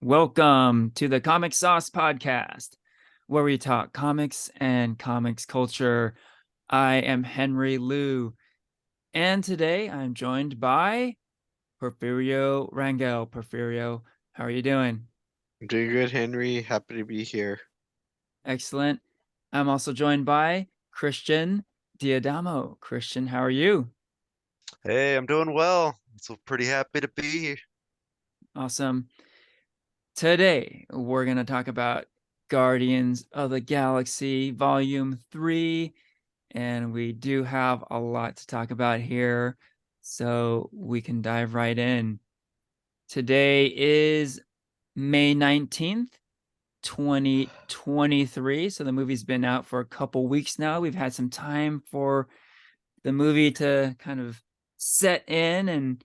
Welcome to the Comic Sauce Podcast, where we talk comics and comics culture. I am Henry Liu, and today I'm joined by Porfirio Rangel. Porfirio, how are you doing? I'm doing good, Henry. Happy to be here. Excellent. I'm also joined by Christian Diadamo. Christian, how are you? Hey, I'm doing well. So pretty happy to be here. Awesome. Today, we're going to talk about Guardians of the Galaxy Volume 3. And we do have a lot to talk about here, so we can dive right in. Today is May 19th, 2023. So the movie's been out for a couple weeks now. We've had some time for the movie to kind of set in,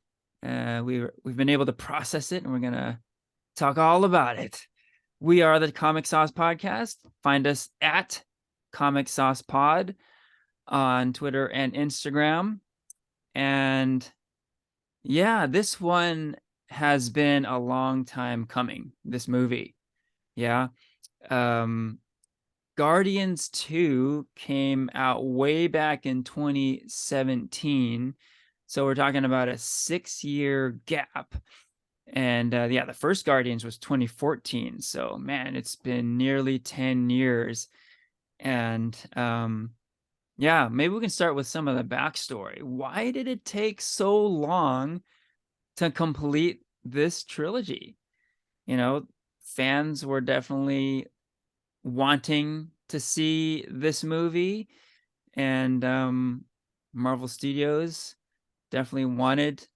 and we've been able to process it, and we're gonna talk all about it. We are the Comic Sauce Podcast. Find us at Comic Sauce Pod on Twitter and Instagram. And yeah, this one has been a long time coming, this movie. Yeah. Um, Guardians 2 came out way back in 2017. So we're talking about a 6-year gap. And yeah, the first Guardians was 2014. So man, it's been nearly 10 years. And yeah, maybe we can start with some of the backstory. Why did it take so long to complete this trilogy? You know, fans were definitely wanting to see this movie, and Marvel Studios definitely wanted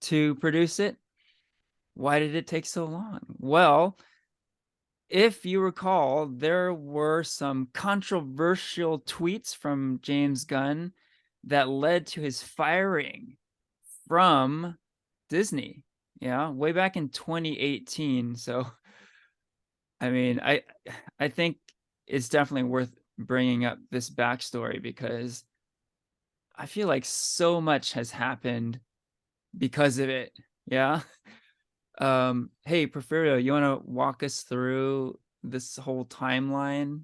to produce it. Why did it take so long? Well, if you recall, there were some controversial tweets from James Gunn that led to his firing from Disney. Yeah, way back in 2018. So, I mean, I think it's definitely worth bringing up this backstory because I feel like so much has happened because of it. Yeah. Hey, Porfirio, you want to walk us through this whole timeline?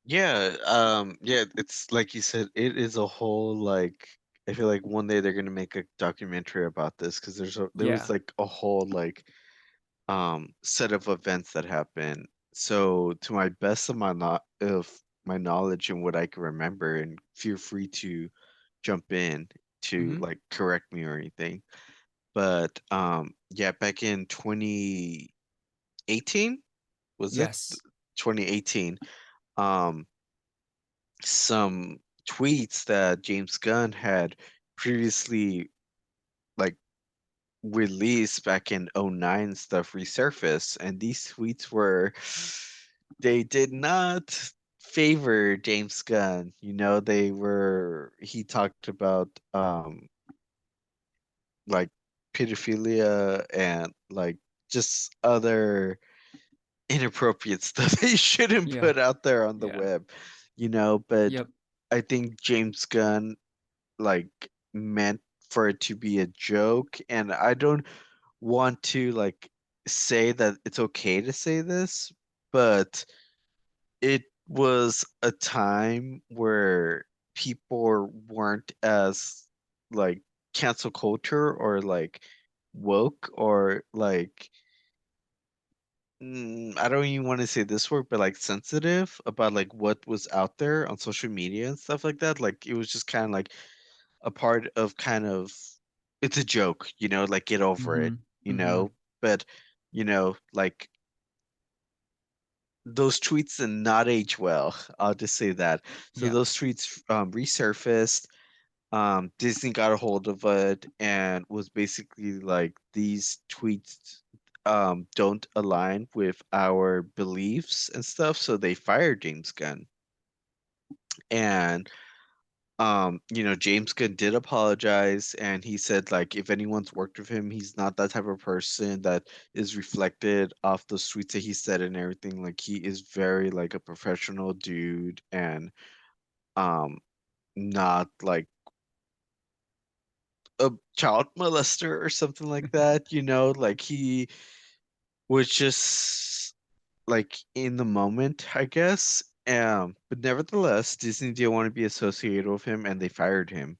Yeah, it's like you said, it is a whole I feel like one day they're gonna make a documentary about this because there was Yeah. like a whole set of events that happened. So to my best of my knowledge and what I can remember, and feel free to jump in to Mm-hmm. like correct me or anything. But yeah, back in 2018, was it Yes. 2018? Um some tweets that James Gunn had previously like released back in '09 stuff resurfaced, and these tweets were they did not favor James Gunn. He talked about like pedophilia and like just other inappropriate stuff they shouldn't Yeah. put out there on the Yeah. web, but Yep. I think James Gunn like meant for it to be a joke, and I don't want to like say that it's okay to say this, but it was a time where people weren't as like cancel culture or like woke or like I don't even want to say this word, but like sensitive about like what was out there on social media and stuff like that. Like it was just kind of like a part of kind of it's a joke, like get over it, Mm-hmm. you Mm-hmm. know. But like those tweets did not age well. I'll just say that. So Yeah. those tweets resurfaced. Disney got a hold of it and was basically like these tweets don't align with our beliefs and stuff, so they fired James Gunn. And James Gunn did apologize, and he said like if anyone's worked with him, he's not that type of person that is reflected off the tweets that he said and everything. Like he is very like a professional dude and um not like a child molester or something like that, like he was just like in the moment, I guess. But nevertheless, Disney didn't want to be associated with him and they fired him.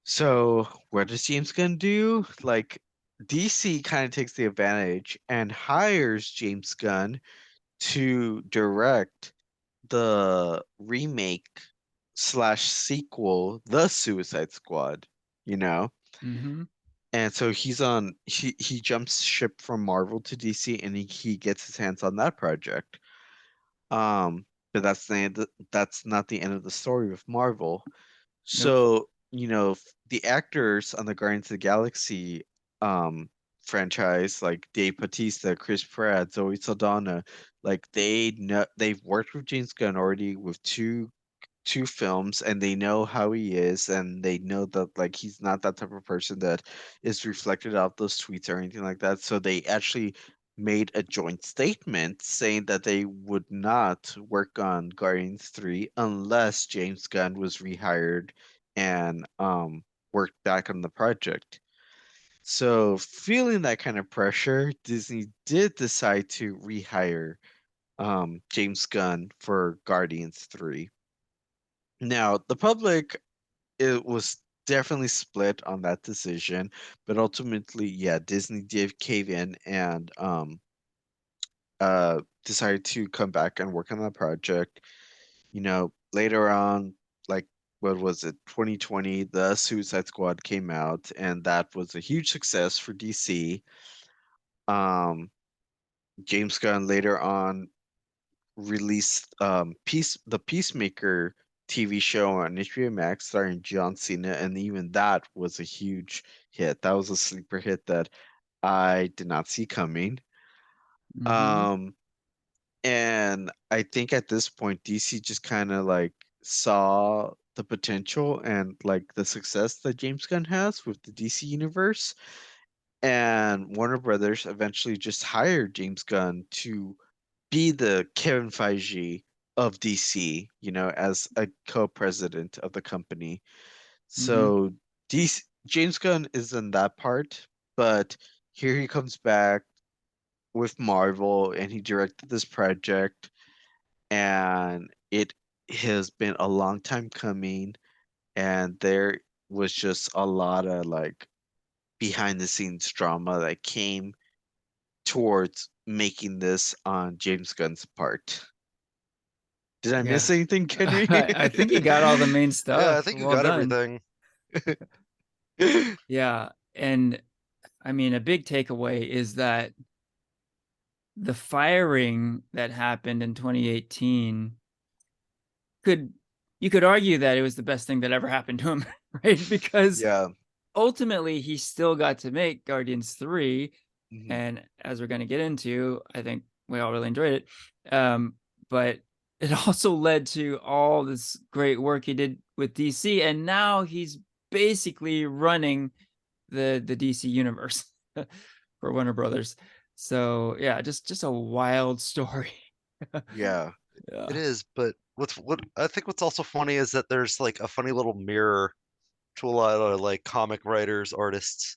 So what does James Gunn do? Like DC kind of takes the advantage and hires James Gunn to direct the remake slash sequel, The Suicide Squad, you know? Mm-hmm. And so he jumps ship from Marvel to DC and he gets his hands on that project. But that's not the end of the story with Marvel. Nope. So, the actors on the Guardians of the Galaxy franchise, like Dave Bautista, Chris Pratt, Zoe Saldana, like they've worked with James Gunn already with two films, and they know how he is, and they know that like he's not that type of person that is reflected out those tweets or anything like that. So they actually made a joint statement saying that they would not work on Guardians 3 unless James Gunn was rehired and worked back on the project. So feeling that kind of pressure, Disney did decide to rehire James Gunn for Guardians 3. Now, the public, it was definitely split on that decision, but ultimately, yeah, Disney did cave in and decided to come back and work on that project. Later on, like what was it, 2020, the Suicide Squad came out, and that was a huge success for DC. Um, James Gunn later on released the Peacemaker TV show on HBO Max starring John Cena, and even that was a huge hit. That was a sleeper hit that I did not see coming. Mm-hmm. Um, and I think at this point, DC just kind of like saw the potential and like the success that James Gunn has with the DC universe, and Warner Brothers eventually just hired James Gunn to be the Kevin Feige of DC, as a co-president of the company. Mm-hmm. So DC, James Gunn is in that part, but here he comes back with Marvel and he directed this project, and it has been a long time coming, and there was just a lot of like behind the scenes drama that came towards making this on James Gunn's part. Did I Yeah. miss anything, Henry? I think you got all the main Yeah, I stuff. think you Well got done. everything. Yeah. And I mean, a big takeaway is that the firing that happened in 2018 could you could argue that it was the best thing that ever happened to him, right? Because Yeah. ultimately he still got to make Guardians 3, Mhm. and as we're going to get into, I think we all really enjoyed it. But it also led to all this great work he did with DC, and now he's basically running the DC universe for Warner Brothers. So yeah, just a wild story. Yeah. It Yeah. is, but what I think what's also funny is that there's like a funny little mirror to a lot of like comic writers, artists.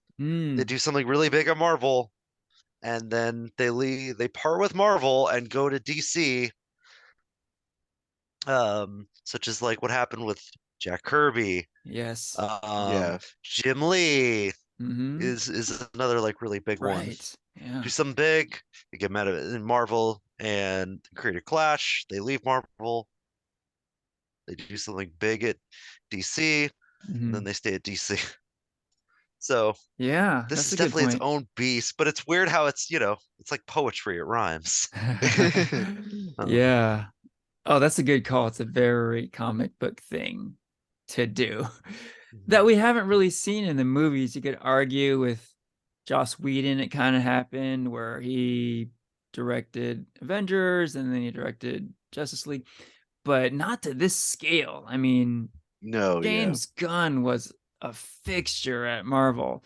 They Mm, do something really big at Marvel, and then they part with Marvel and go to DC, such as like what happened with Jack Kirby. yes. Um, Yeah. Jim Lee Mm-hmm. is another like really big one. Right. Yeah. Do something big, they get mad at it in Marvel and create a clash. They leave Marvel, they do something big at DC, and Mm-hmm. then they stay at DC. So Yeah, this that's is a good definitely its point. own beast, but it's weird how it's like poetry, it rhymes. Um, Yeah. Oh, that's a good call. It's a very comic book thing to do that mhm. we haven't really seen in the movies. You could argue with Joss Whedon, it kind of happened where he directed Avengers and then he directed Justice League, but not to this scale. I mean, No, yeah. James Gunn was a fixture at Marvel,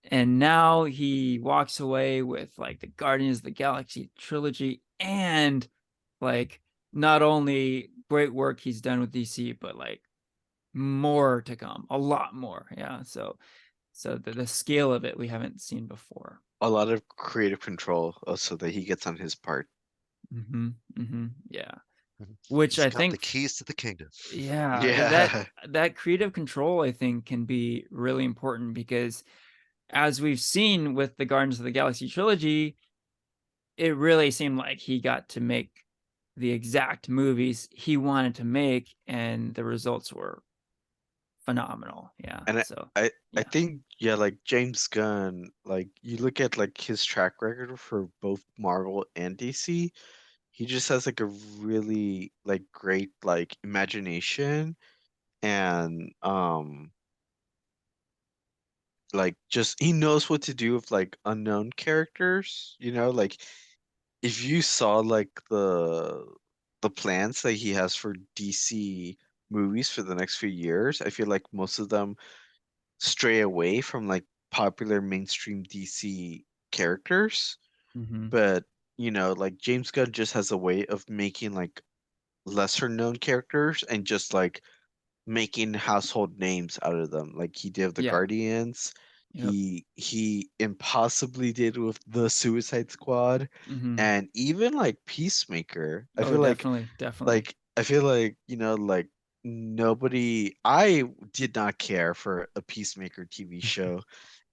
and now he walks away with like the Guardians of the Galaxy trilogy, and like not only great work he's done with DC, but like more to come, a lot more. Yeah, so So the scale of it we haven't seen before. A lot of creative control also that he gets on his part. Yeah. Mhm. Which He's I got the think, keys to the kingdom. yeah, Yeah. that creative control I think can be really important because as we've seen with the Guardians of the Galaxy trilogy, it really seemed like he got to make the exact movies he wanted to make, and the results were phenomenal. Yeah. And So, I yeah. think yeah, like James Gunn, like you look at like his track record for both Marvel and DC, he just has like a really like great like imagination and like just he knows what to do with like unknown characters, you know, like if you saw like the plans that he has for DC movies for the next few years, I feel like most of them stray away from like popular mainstream DC characters, Hmm. but you know, like James Gunn just has a way of making like lesser known characters and just like making household names out of them. Like he did with the Yeah. Guardians. Yep. He impossibly did with the Suicide Squad Hmm. and even like Peacemaker. Oh, definitely. Definitely. I feel like, you know, like nobody I did not care for a Peacemaker TV show.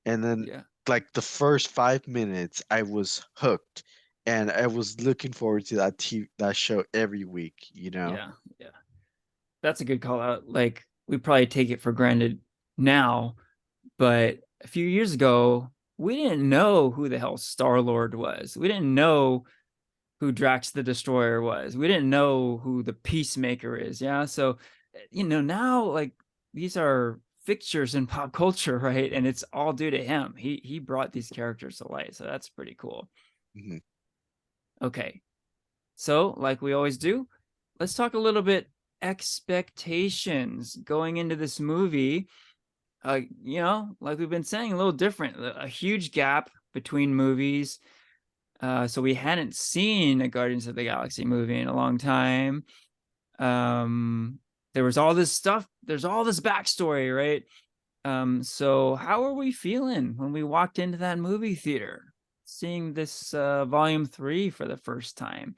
And then Yeah. like the first 5 minutes I was hooked and I was looking forward to that show every week, you know? Yeah. Yeah. That's a good call out. Like, we probably take it for granted now, but a few years ago, we didn't know who the hell Star Lord was. We didn't know who Drax the Destroyer was. We didn't know who the Peacemaker is. Yeah. So, now like these are fixtures in pop culture, right? And it's all due to him. He brought these characters to light. So that's pretty cool. Mhm. Okay. So, like we always do, let's talk a little bit expectations going into this movie. Like we've been saying, a little different, a huge gap between movies. So we hadn't seen a Guardians of the Galaxy movie in a long time. There was all this stuff. There's all this backstory, right? So how are we feeling when we walked into that movie theater, seeing this volume 3 for the first time?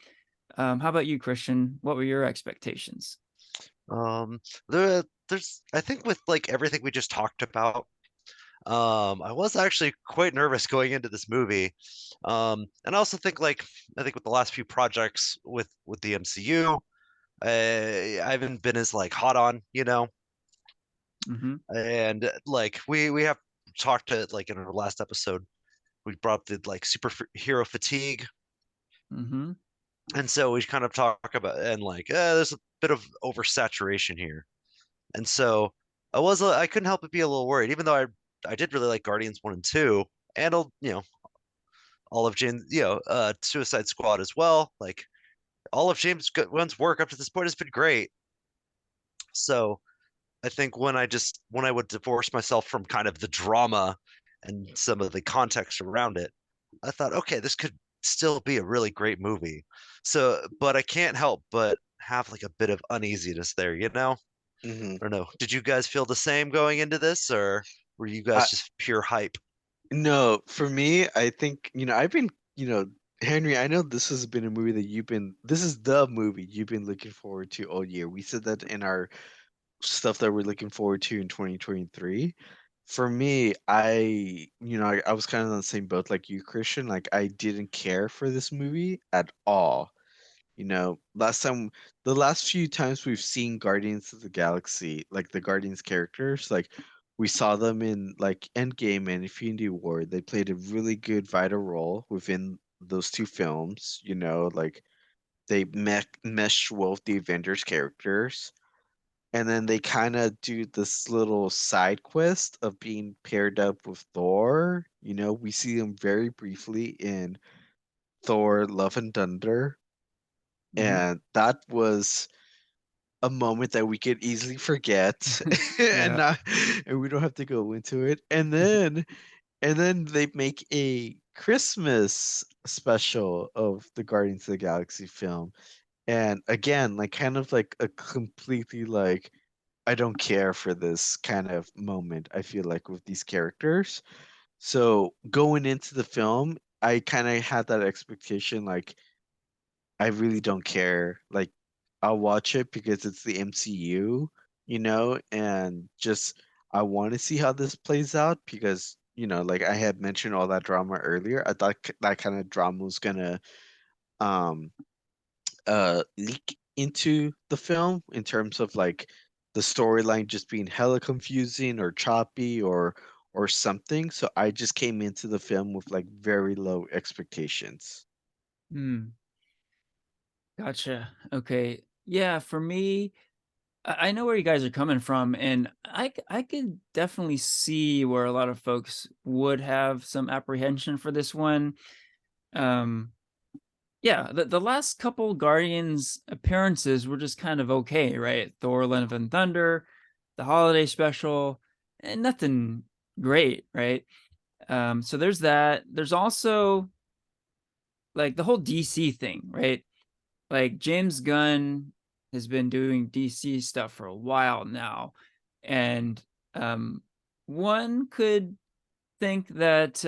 How about you, Christian? What were your expectations? Um, there's I think with like everything we just talked about, I was actually quite nervous going into this movie. And I also think like I think with the last few projects with the MCU, I haven't been as like hot on, Mm-hmm. and like we have talked to like in our last episode, we brought up the like superhero fatigue, Mm-hmm. and so we kind of talk about and like there's a bit of oversaturation here. And so I couldn't help but be a little worried, even though I did really like Guardians 1 and 2 and all of James, Suicide Squad as well. Like all of James Gunn's work up to this point has been great. So I think when I would divorce myself from kind of the drama and some of the context around it, I thought, okay, this could still be a really great movie. So, but I can't help but have like a bit of uneasiness there, Mhm. I don't know. Did you guys feel the same going into this, or were you I guys just pure hype? No, for me, I think, you know, I've been, you know, Henry, I know this has been a movie that this is the movie you've been looking forward to all year. We said that in our stuff that we're looking forward to in 2023. For me, I was kind of on the same boat like you, Christian. Like, I didn't care for this movie at all. You know, the last few times we've seen Guardians of the Galaxy, like the Guardians characters, like we saw them in like Endgame and Infinity War. They played a really good vital role within those two films. You know, like they meshed well with the Avengers characters, and then they kind of do this little side quest of being paired up with Thor. You know, we see them very briefly in Thor: Love and Thunder, Mm-hmm. and that was a moment that we could easily forget and Yeah. not and we don't have to go into it. And then they make a Christmas special of the Guardians of the Galaxy film. And again, like kind of like a completely like I don't care for this kind of moment, I feel like, with these characters. So going into the film, I kind of had that expectation, like, I really don't care. Like, I'll watch it because it's the MCU, and just I want to see how this plays out because, like I had mentioned all that drama earlier. I thought that kind of drama was gonna um leak into the film in terms of like the storyline just being hella confusing or choppy or something. So I just came into the film with like very low expectations. Hmm. Gotcha. Okay. Yeah, for me, I know where you guys are coming from, and I could definitely see where a lot of folks would have some apprehension for this one. Um, yeah, the last couple Guardians appearances were just kind of okay, right? Thor: Love and Thunder, the holiday special, and nothing great, right? So there's that. There's also like the whole DC thing, right? Like James Gunn has been doing DC stuff for a while now, and um, one could think that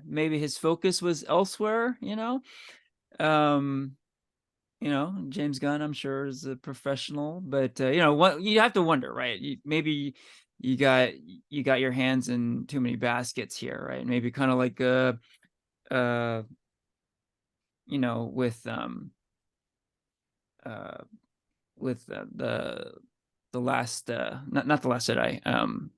maybe his focus was elsewhere. Um, James Gunn, I'm sure, is a professional, but what you have to wonder, right? Maybe you got you got your hands in too many baskets here, right? Maybe kind of like uh, with uh the last not the last Jedi,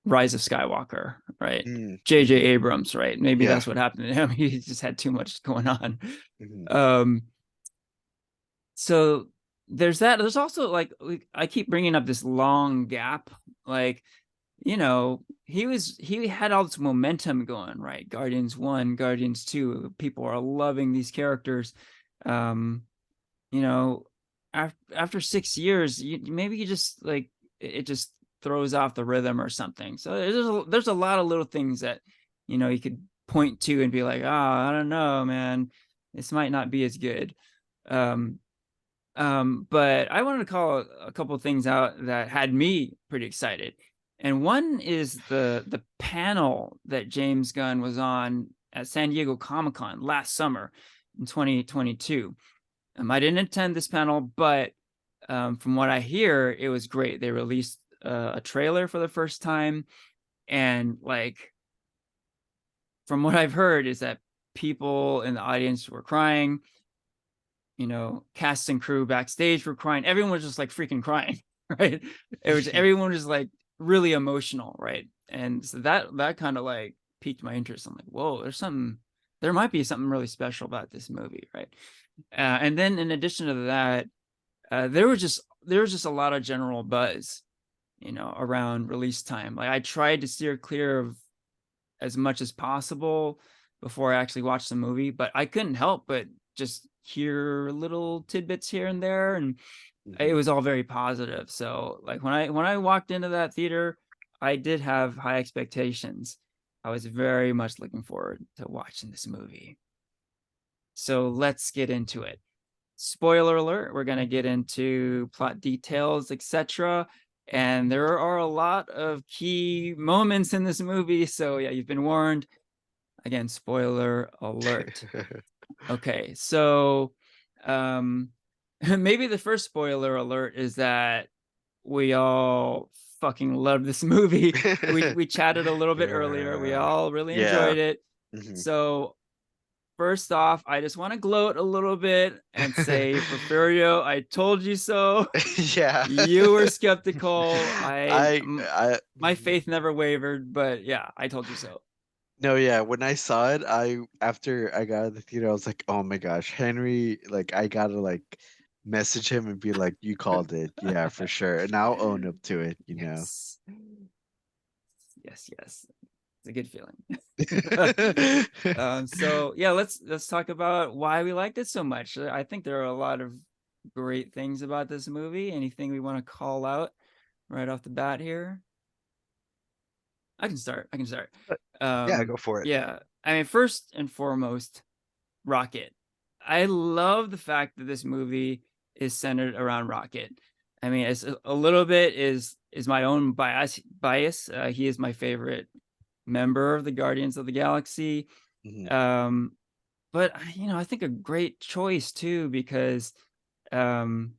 Rise of Skywalker, right? Mm, JJ mhm. Abrams, right? Maybe Yeah. that's what happened to him. He just had too much going on. Mhm. um so there's that. There's also like I keep bringing up this long gap, like he had all this momentum going, right? Guardians 1, Guardians 2, people are loving these characters. um you know, after 6 years, maybe you just like it just throws off the rhythm or something. So there's a lot of little things that you could point to and be like, oh, I don't know, man, this might not be as good. Um, but I wanted to call a couple of things out that had me pretty excited. And one is the panel that James Gunn was on at San Diego Comic-Con last summer in 2022. I didn't attend this panel, but from what I hear, it was great. They released a trailer for the first time, and like from what I've heard, is that people in the audience were crying. Cast and crew backstage were crying. Everyone was just like freaking crying, right? Everyone was like really emotional, right? And so that kind of like piqued my interest. I'm like, whoa, there might be something really special about this movie, right? And then in addition to that, there was just a lot of general buzz, around release time. Like I tried to steer clear of as much as possible before I actually watched the movie, but I couldn't help but just hear little tidbits here and there, and it Mhm. was all very positive. So like when I walked into that theater, I did have high expectations. I was very much looking forward to watching this movie. So let's get into it. Spoiler alert, we're going to get into plot details, etc. And there are a lot of key moments in this movie. So, yeah, you've been warned. Again, spoiler alert. Okay, so maybe the first spoiler alert is that we all fucking love this movie. We chatted a little bit earlier. We Yeah. all really Yeah. enjoyed it. Mhm. So first off, I just want to gloat a little bit and say, Porfirio, I told you so. Yeah. You were skeptical. I My faith never wavered, but yeah, I told you so. no, yeah, when I saw it, after I got out of the theater, I was like, "Oh my gosh, Henry, like I gotta like message him and be like, you called it. Yeah, for sure." And I'll own up to it, you know. Yes. Yes, yes. It's a good feeling. So yeah, let's talk about why we liked it so much. I think there are a lot of great things about this movie. Anything we want to call out right off the bat here? I can start. I can start. Yeah, go for it. Yeah. I mean, first and foremost, Rocket. I love the fact that this movie is centered around Rocket. I mean, it's a little bit is my own bias. He is my favorite member of the Guardians of the Galaxy. Mhm. Um, but I think a great choice too, because um,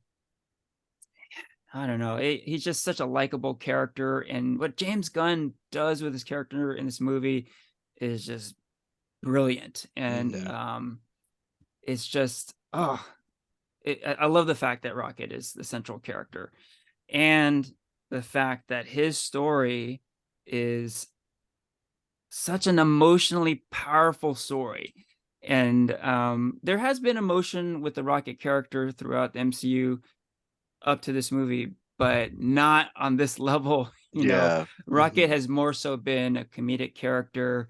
I don't know, he's just such a likable character, and what James Gunn does with his character in this movie is just brilliant, and Mhm. it's just I love the fact that Rocket is the central character, and the fact that his story is such an emotionally powerful story. And there has been emotion with the Rocket character throughout the MCU up to this movie, but not on this level. Yeah. Rocket Mhm. has more so been a comedic character,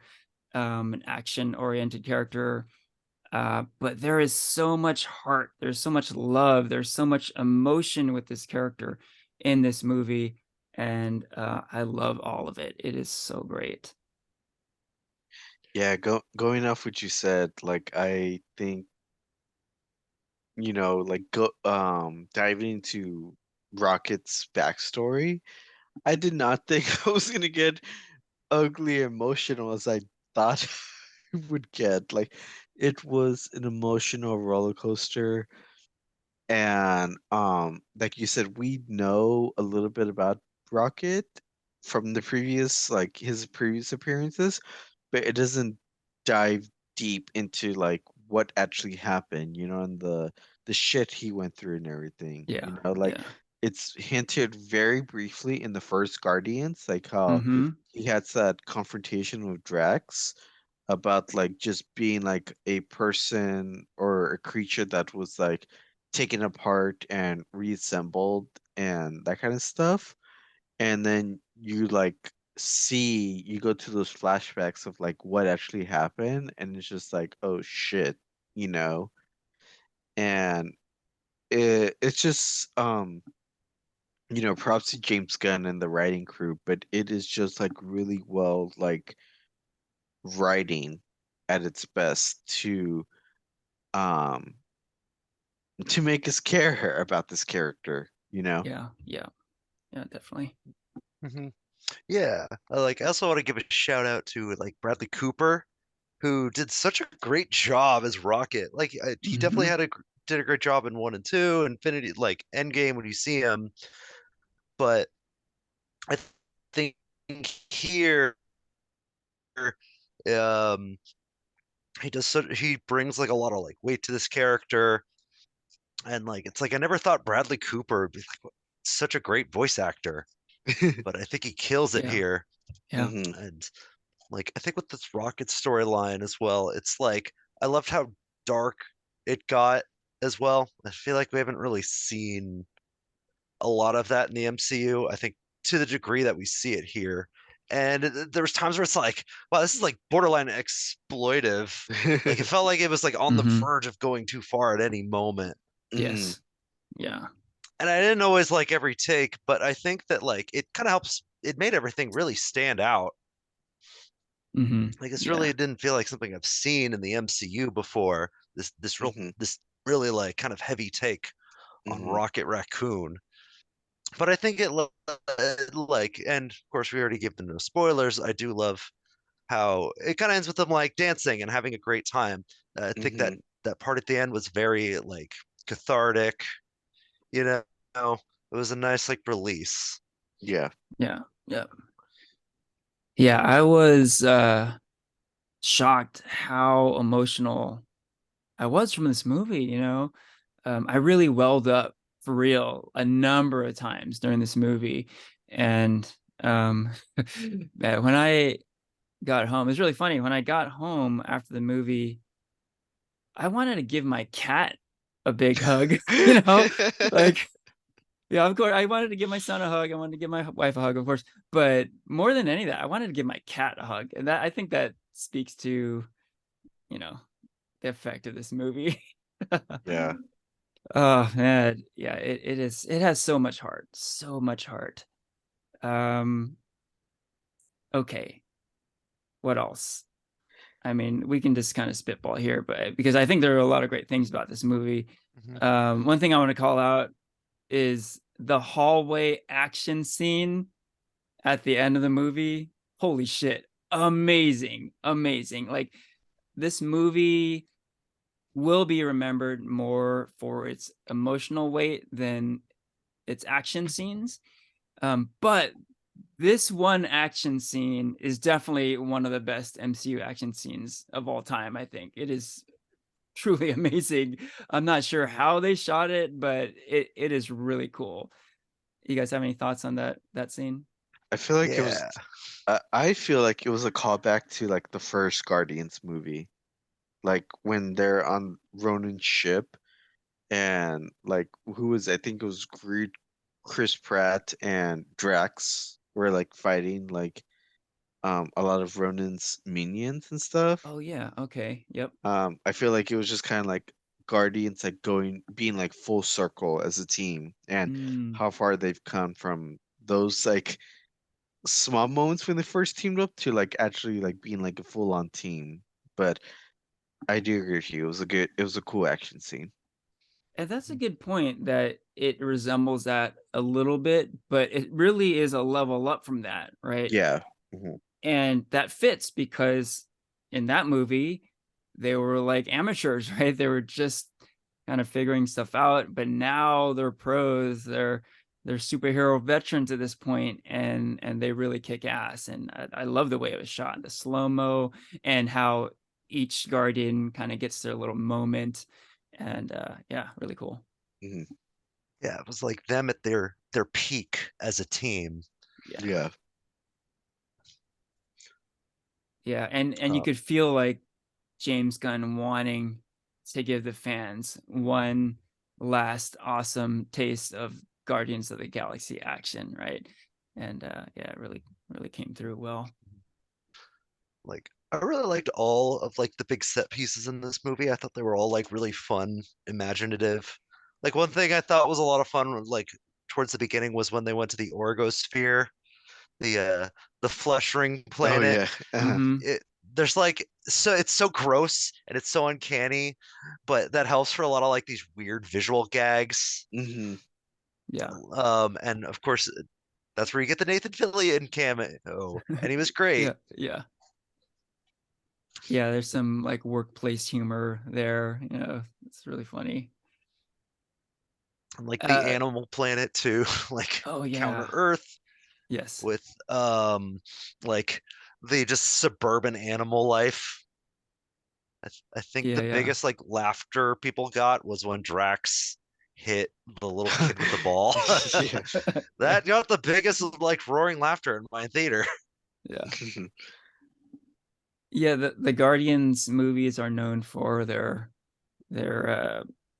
an action oriented character. But there is so much heart, there's so much love, there's so much emotion with this character in this movie. And I love all of it. It is so great. Yeah, going off what you said, like I think, like diving into Rocket's backstory, I did not think I was gonna get ugly emotional as I thought I would get. Like it was an emotional roller coaster. And like you said, we know a little bit about Rocket from the previous, like his previous appearances, but it doesn't dive deep into like what actually happened, and the shit he went through and everything. Yeah. Like Yeah. it's hinted very briefly in the first Guardians, like how Mm-hmm. he had that confrontation with Drax about like just being like a person or a creature that was like taken apart and reassembled and that kind of stuff. And then you go to those flashbacks of like what actually happened, and it's just like, oh shit, you know? And it's just props to James Gunn and the writing crew, but it is just like really well like writing at its best um to make us care about this character, you know? Yeah. Yeah. Yeah. Definitely. Hmm. Yeah, I also want to give a shout out to like Bradley Cooper, who did such a great job as Rocket. Like he definitely Mm-hmm. did a great job in 1 and 2, Infinity, like Endgame when you see him. But I think here, um, he brings like a lot of like weight to this character, and like it's like I never thought Bradley Cooper would be like such a great voice actor, but I think he kills it Yeah. here. Yeah. Hmm. And like I think with this Rocket storyline as well, it's like I loved how dark it got as well. I feel like we haven't really seen a lot of that in the MCU. I think to the degree that we see it here. And there was times where it's like, wow, this is like borderline exploitive. Like it felt like it was like on the Mm-hmm. verge of going too far at any moment. Hmm. Yes. Yeah. And I didn't always like every take, but I think that like it kind of helps. It made everything really stand out. Mm-hmm. Like this Yeah. really didn't feel like something I've seen in the MCU before. Hmm. This really like kind of heavy take on Hmm. Rocket Raccoon. But I think like, and of course we already gave them no spoilers. I do love how it kind of ends with them like dancing and having a great time. I think that Hmm. that part at the end was very like cathartic. You know, it was a nice like release. Yeah. Yeah. Yeah. Yeah. I was shocked how emotional I was from this movie. I really welled up for real a number of times during this movie. And when I got home, it was really funny. When I got home after the movie, I wanted to give my cat a big hug, you know, like, yeah, of course, I wanted to give my son a hug. I wanted to give my wife a hug, of course. But more than any of that, I wanted to give my cat a hug. And I think that speaks to, you know, the effect of this movie. Yeah. Oh man, yeah, it has so much heart, so much heart. Um, okay, what else? I mean, we can just kind of spitball here, but because I think there are a lot of great things about this movie. Mhm. One thing I want to call out is the hallway action scene at the end of the movie, holy shit, amazing, amazing. Like, this movie will be remembered more for its emotional weight than its action scenes. But this one action scene is definitely one of the best MCU action scenes of all time. I think it is truly amazing. I'm not sure how they shot it, but it is really cool. You guys have any thoughts on that scene? I feel like it was. Yeah. I feel like it was a callback to like the first Guardians movie, like when they're on Ronan's ship, and like who was I think it was Chris Pratt and Drax were like fighting like a lot of Ronan's minions and stuff. Oh yeah, okay, yep. I feel like it was just kind of like Guardians like being like full circle as a team, and Mm. how far they've come from those like small moments when they first teamed up to like actually like being like a full on team. But I do agree with you. It was a cool action scene. And that's a good point, that it resembles that a little bit, but it really is a level up from that, right? Yeah. Mhm. And that fits because in that movie, they were like amateurs, right? They were just kind of figuring stuff out, but now they're pros. They're superhero veterans at this point, and they really kick ass. And I love the way it was shot, the slow mo, and how each guardian kind of gets their little moment. And yeah, really cool. Mhm. Yeah, it was like them at their peak as a team. Yeah. Yeah. Yeah, and you Uh, could feel like James Gunn wanting to give the fans one last awesome taste of Guardians of the Galaxy action, right? And yeah, it really came through well. like I really liked all of like the big set pieces in this movie. I thought they were all like really fun, imaginative. Like one thing I thought was a lot of fun, like towards the beginning, was when they went to the Orgosphere, the flesh ring Oh planet. yeah. Mm-hmm. It there's like so it's so gross and it's so uncanny, but that helps for a lot of like these weird visual gags. Hmm. Yeah. And of course that's where you get the Nathan Fillion cameo, and he was great. Yeah, yeah. Yeah, there's some like workplace humor there, it's really funny. And like the Uh Animal Planet too, like oh Counter yeah. Earth Yes. with like the just suburban animal life. I think Yeah, the yeah. biggest like laughter people got was when Drax hit the little kid with the ball. Yeah. That got the biggest like roaring laughter in my theater. Yeah. Yeah, the Guardians movies are known for their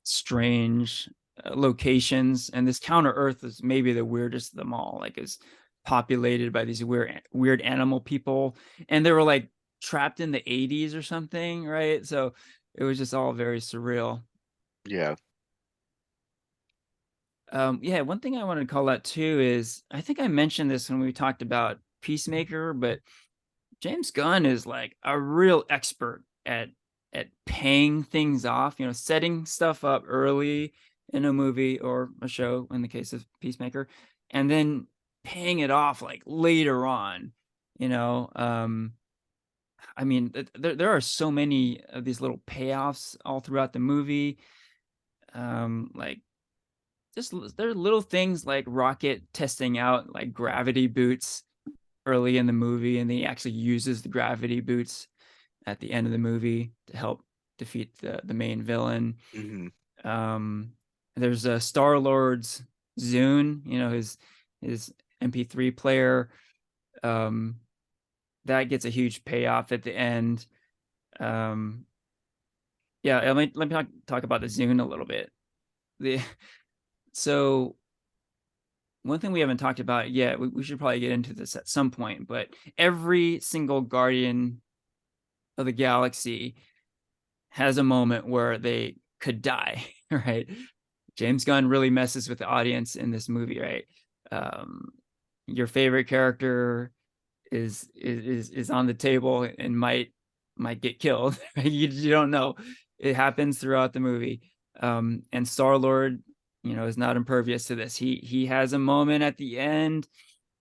strange locations, and this Counter Earth is maybe the weirdest of them all. Like, it's populated by these weird animal people, and they were like trapped in the 80s or something, right? So it was just all very surreal. Yeah. Yeah, one thing I wanted to call out too is, I think I mentioned this when we talked about Peacemaker, but James Gunn is like a real expert at paying things off, setting stuff up early in a movie or a show in the case of Peacemaker, and then paying it off like later on, you know. I mean, there are so many of these little payoffs all throughout the movie. Like, just there are little things like Rocket testing out like gravity boots early in the movie, and he actually uses the gravity boots at the end of the movie to help defeat the main villain. Hmm. Um, there's a Star Lord's Zune, his MP3 player. Um, that gets a huge payoff at the end. Um, yeah, let me talk about the Zune a little bit. The so one thing we haven't talked about yet, we should probably get into this at some point, but every single Guardian of the Galaxy has a moment where they could die, right? James Gunn really messes with the audience in this movie, right? Um, your favorite character is on the table and might get killed. You don't know. It happens throughout the movie. And Star Lord is not impervious to this. He has a moment at the end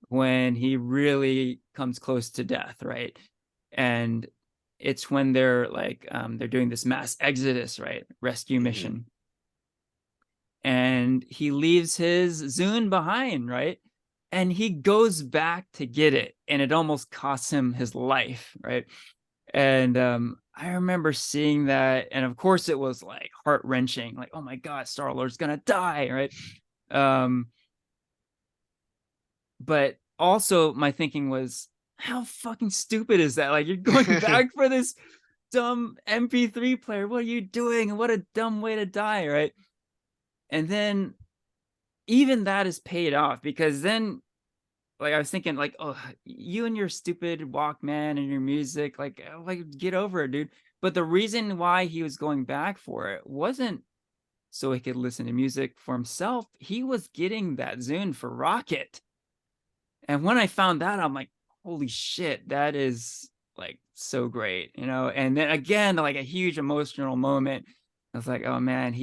when he really comes close to death, right? And it's when they're like they're doing this mass exodus, right? Rescue mission. And he leaves his Zune behind, right? And he goes back to get it, and it almost costs him his life, right? And I remember seeing that, and of course it was like heart-wrenching, like, oh my God, Star-Lord's gonna die, right? But also my thinking was, how fucking stupid is that? Like, you're going back for this dumb MP3 player. What are you doing? What a dumb way to die, right? And then even that is paid off, because then, like, I was thinking, like, oh, you and your stupid Walkman and your music, like get over it, dude. But the reason why he was going back for it wasn't so he could listen to music for himself. He was getting that Zune for Rocket. And when I found that, I'm like, holy shit, that is like so great, And then again, like a huge emotional moment. I was like, oh man,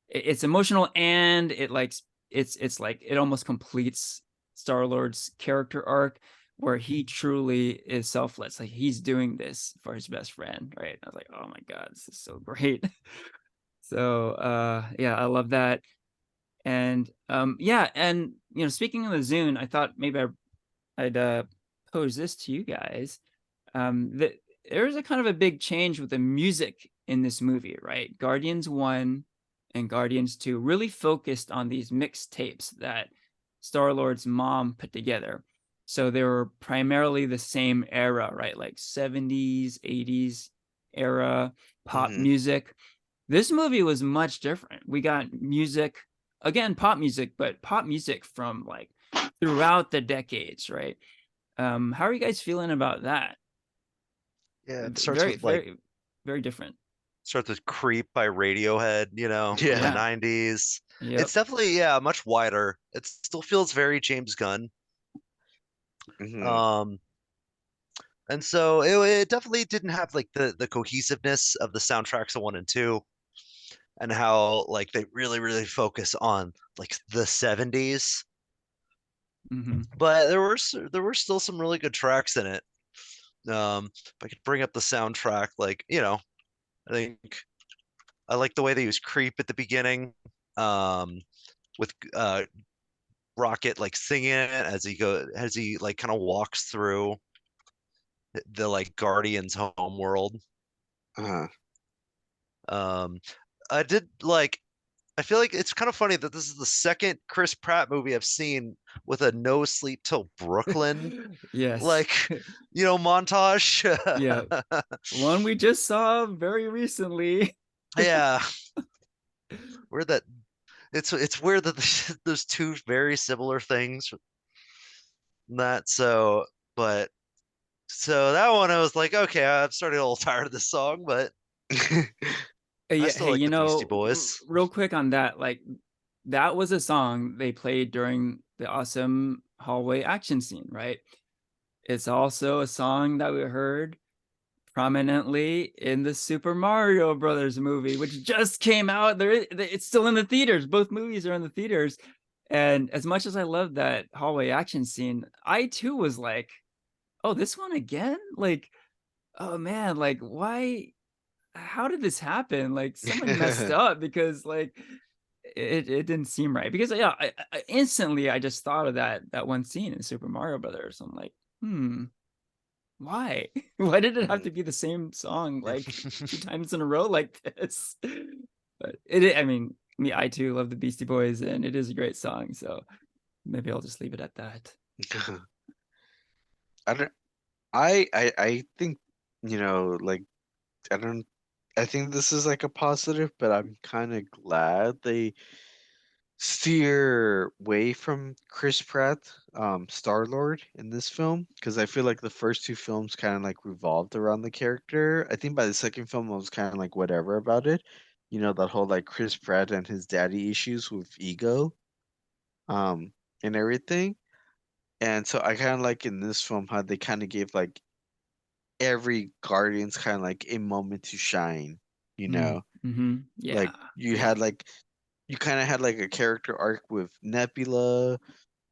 it's emotional, and it's like it almost completes Star-Lord's character arc, where he truly is selfless. Like, he's doing this for his best friend, right? I was like, oh my God, this is so great. So yeah, I love that. And yeah, and speaking of the Zune, I thought maybe I'd pose this to you guys. That there's a kind of a big change with the music in this movie, right? Guardians 1 and Guardians 2 really focused on these mixtapes that Star-Lord's mom put together. So they were primarily the same era, right? Like 70s, 80s era pop music. This movie was much different. We got music, again, pop music, but pop music from like throughout the decades, right? How are you guys feeling about that? Yeah, it starts Very, with like very, very different. starts with Creep by Radiohead, from the Yeah. 90s. Yep. It's definitely, yeah, much wider. It still feels very James Gunn. Um, and so it definitely didn't have like the cohesiveness of the soundtracks of 1 and 2, and how like they really, really focus on like the 70s. But there were still some really good tracks in it. If I could bring up the soundtrack, like, I think I like the way they use Creep at the beginning, with Rocket like singing it as he like kind of walks through the like Guardians home world. Um, I did like I feel like it's kind of funny that this is the second Chris Pratt movie I've seen with a No Sleep Till Brooklyn Yes. like montage. Yeah. One we just saw very recently. Yeah, weird that it's weird that there's two very similar things. That so, but so that one I was like, okay, I'm starting a little tired of this song, but I Yeah, still hey, like the Beastie Boys. real quick on that, like, that was a song they played during the awesome hallway action scene, right? It's also a song that we heard prominently in the Super Mario Brothers movie, which just came out. It's still in the theaters. Both movies are in the theaters. And as much as I love that hallway action scene, I too was like, oh, this one again? Like, oh man, like, why? How did this happen? Like, someone messed up, because like it didn't seem right. Because yeah, I instantly I just thought of that one scene in Super Mario Brothers. I'm like, why? Why did it have to be the same song like 2 times in a row like this? But I mean, I too love the Beastie Boys, and it is a great song. So maybe I'll just leave it at that. I don't. I think like I don't. I think this is like a positive, but I'm kind of glad they steer away from Chris Pratt, Star Lord in this film, because I feel like the first two films kind of like revolved around the character. I think by the second film I was kind of like whatever about it, that whole like Chris Pratt and his daddy issues with ego, um, and everything. And so I kind of like in this film how they kind of gave like every Guardians kind of like a moment to shine, Mm-hmm. Yeah. like you had like you kind of had like a character arc with Nebula.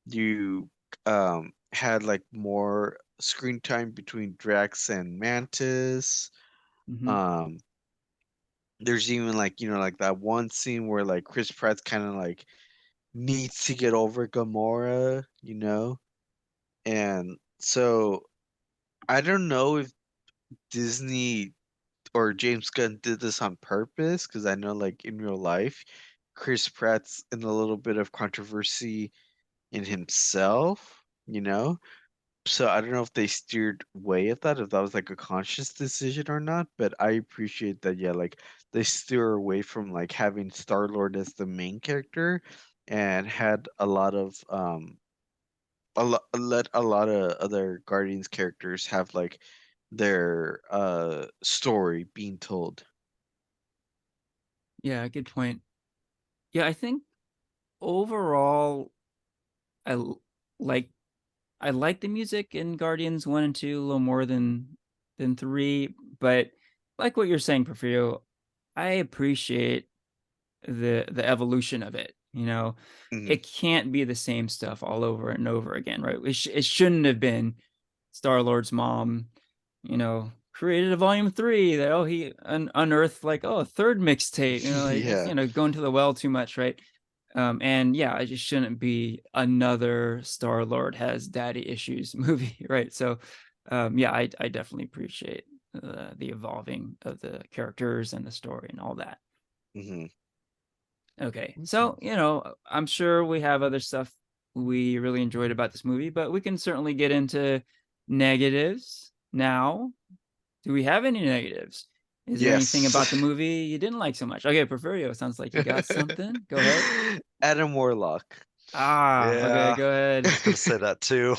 You had like more screen time between Drax and Mantis. Hmm. Um, there's even like like that one scene where like Chris Pratt's kind of like needs to get over Gamora, and so I don't know if Disney or James Gunn did this on purpose because I know like in real life, Chris Pratt's in a little bit of controversy in himself, So I don't know if they steered away at that, if that was like a conscious decision or not, but I appreciate that, yeah, like they steer away from like having Star-Lord as the main character and had a lot of let a lot of other Guardians characters have like their story being told. Yeah, good point. Yeah, I think overall, I l- like I like the music in Guardians 1 and 2 a little more than 3, but like what you're saying, Porfirio, I appreciate the evolution of it. Hmm. It can't be the same stuff all over and over again, right? It shouldn't have been Star Lord's mom, created a volume 3 that he unearthed like a third mixtape, like just Yeah. going to the well too much, right? And yeah, it just shouldn't be another Star Lord has daddy issues movie, right? So, yeah, I definitely appreciate the evolving of the characters and the story and all that. Hmm. Okay, Okay. so I'm sure we have other stuff we really enjoyed about this movie, but we can certainly get into negatives now. Do we have any negatives? Is there anything Yes. about the movie you didn't like so much? Okay, Porfirio, sounds like you got something. Go ahead. Adam Warlock. Ah, okay, Yeah, go I ahead. was gonna say that too.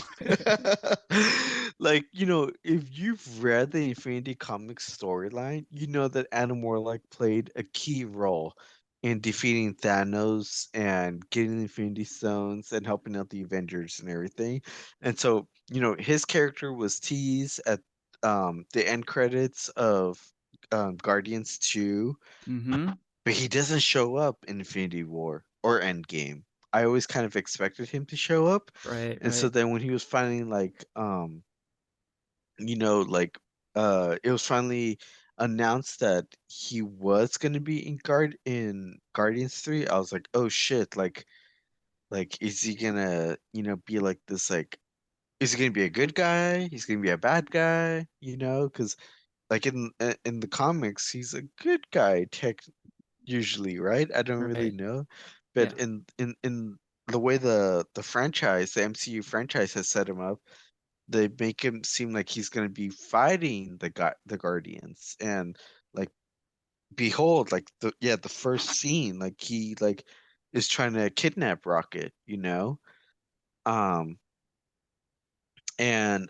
Like, if you've read the Infinity Comics storyline, you know that Adam Warlock played a key role in defeating Thanos and getting the Infinity Stones and helping out the Avengers and everything. And so, his character was teased at the end credits of Guardians 2, Mm-hmm. but he doesn't show up in Infinity War or Endgame. I always kind of expected him to show up. Right, And so right. then when he was finally like like it was finally announced that he was gonna be in Guardians 3, I was like, oh shit, like is he gonna, be like this like is he gonna be a good guy? He's gonna be a bad guy, Because like in the comics, he's a good guy, usually, right? I don't really Right. know, but Yeah. in the way the franchise, the MCU franchise has set him up, they make him seem like he's going to be fighting the Guardians, and like behold, like the first scene, like he like is trying to kidnap Rocket, um, and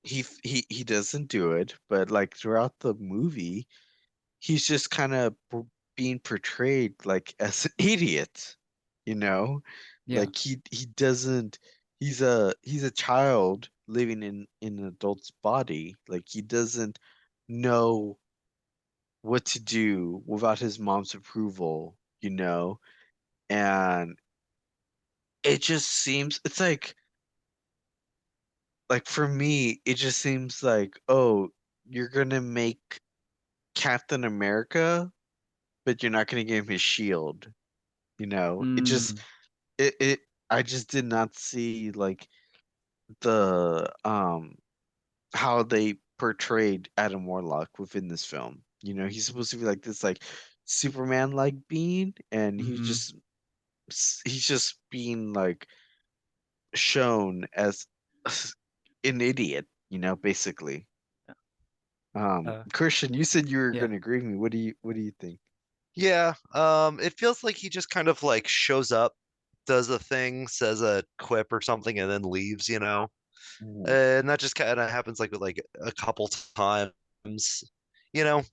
he doesn't do it, but like throughout the movie he's just kind of being portrayed like as an idiot, you know? Yeah. Like he doesn't he's a child living in an adult's body. Like he doesn't know what to do without his mom's approval, And it just seems it's like for me, it just seems like, oh, you're gonna make Captain America, but you're not gonna give him his shield. It just Mm, it I just did not see like the how they portrayed Adam Warlock within this film. He's supposed to be like this like Superman like being, and mm-hmm. he's just being like shown as an idiot, basically. Uh, Christian, you said you were yeah. gonna agree with me. What do you think? Yeah, it feels like he just kind of like shows up, does a thing, says a quip or something, and then leaves. Mm. And that just kind of happens like with like a couple times, you know.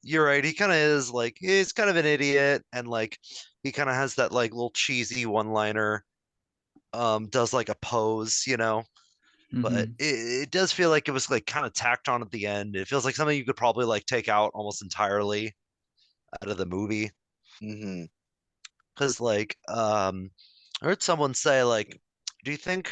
You're right. He kind of is like he's kind of an idiot, and like he kind of has that like little cheesy one-liner. Does like a pose. But Mm-hmm. it does feel like it was like kind of tacked on at the end. It feels like something you could probably like take out almost entirely. out of the movie. Hmm. Because like I heard someone say like, do you think,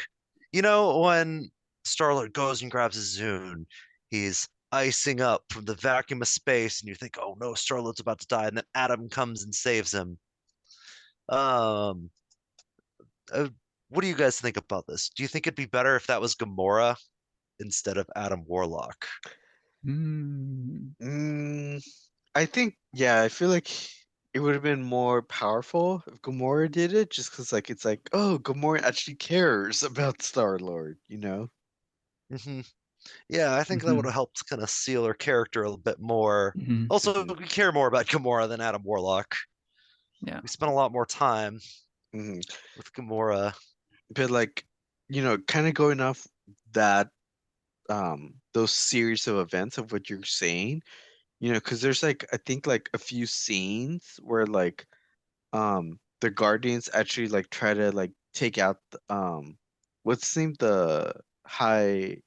when Star-Lord goes and grabs his Zune, he's icing up from the vacuum of space, and you think, oh no, Star-Lord's about to die, and then Adam comes and saves him. Um, uh, what do you guys think about this? Do you think it'd be better if that was Gamora instead of Adam Warlock? Mm. Mm, I think, yeah, I feel like it would have been more powerful if Gamora did it, just because, like, it's like, oh, Gamora actually cares about Star Lord, you know? Hmm. Yeah, I think that would Hmm. have helped kind of seal her character a little bit more. Hmm. Also, Hmm. we care more about Gamora than Adam Warlock. Yeah. We spent a lot more time Hmm. with Gamora. But, like, kind of going off that, those series of events of what you're saying, because there's, like, I think, like, a few scenes where, like, the Guardians actually, like, try to, like, take out, what's his name? Oh, High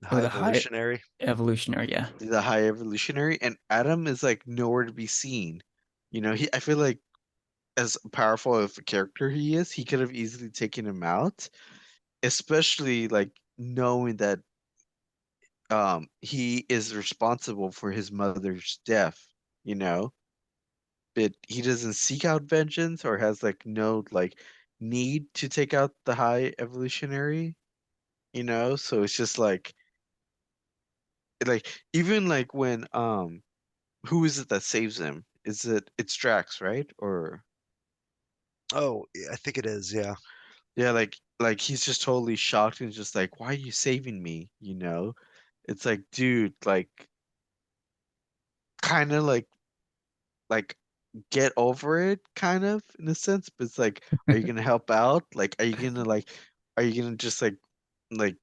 the high evolutionary. evolutionary. Yeah. The high evolutionary, and Adam is, like, nowhere to be seen. I feel like, as powerful of a character he is, he could have easily taken him out, especially, like, knowing that he is responsible for his mother's death, you know? But he doesn't seek out vengeance or has, like, no, like, need to take out the high evolutionary, so it's just like even like when who is it that saves him? It's Drax, right? Or Oh, I think it is. Yeah. yeah, like he's just totally shocked and just like, why are you saving me? It's like, dude, like, kind of like get over it, kind of, in a sense. But it's like, are you gonna help out? Like, are you gonna just like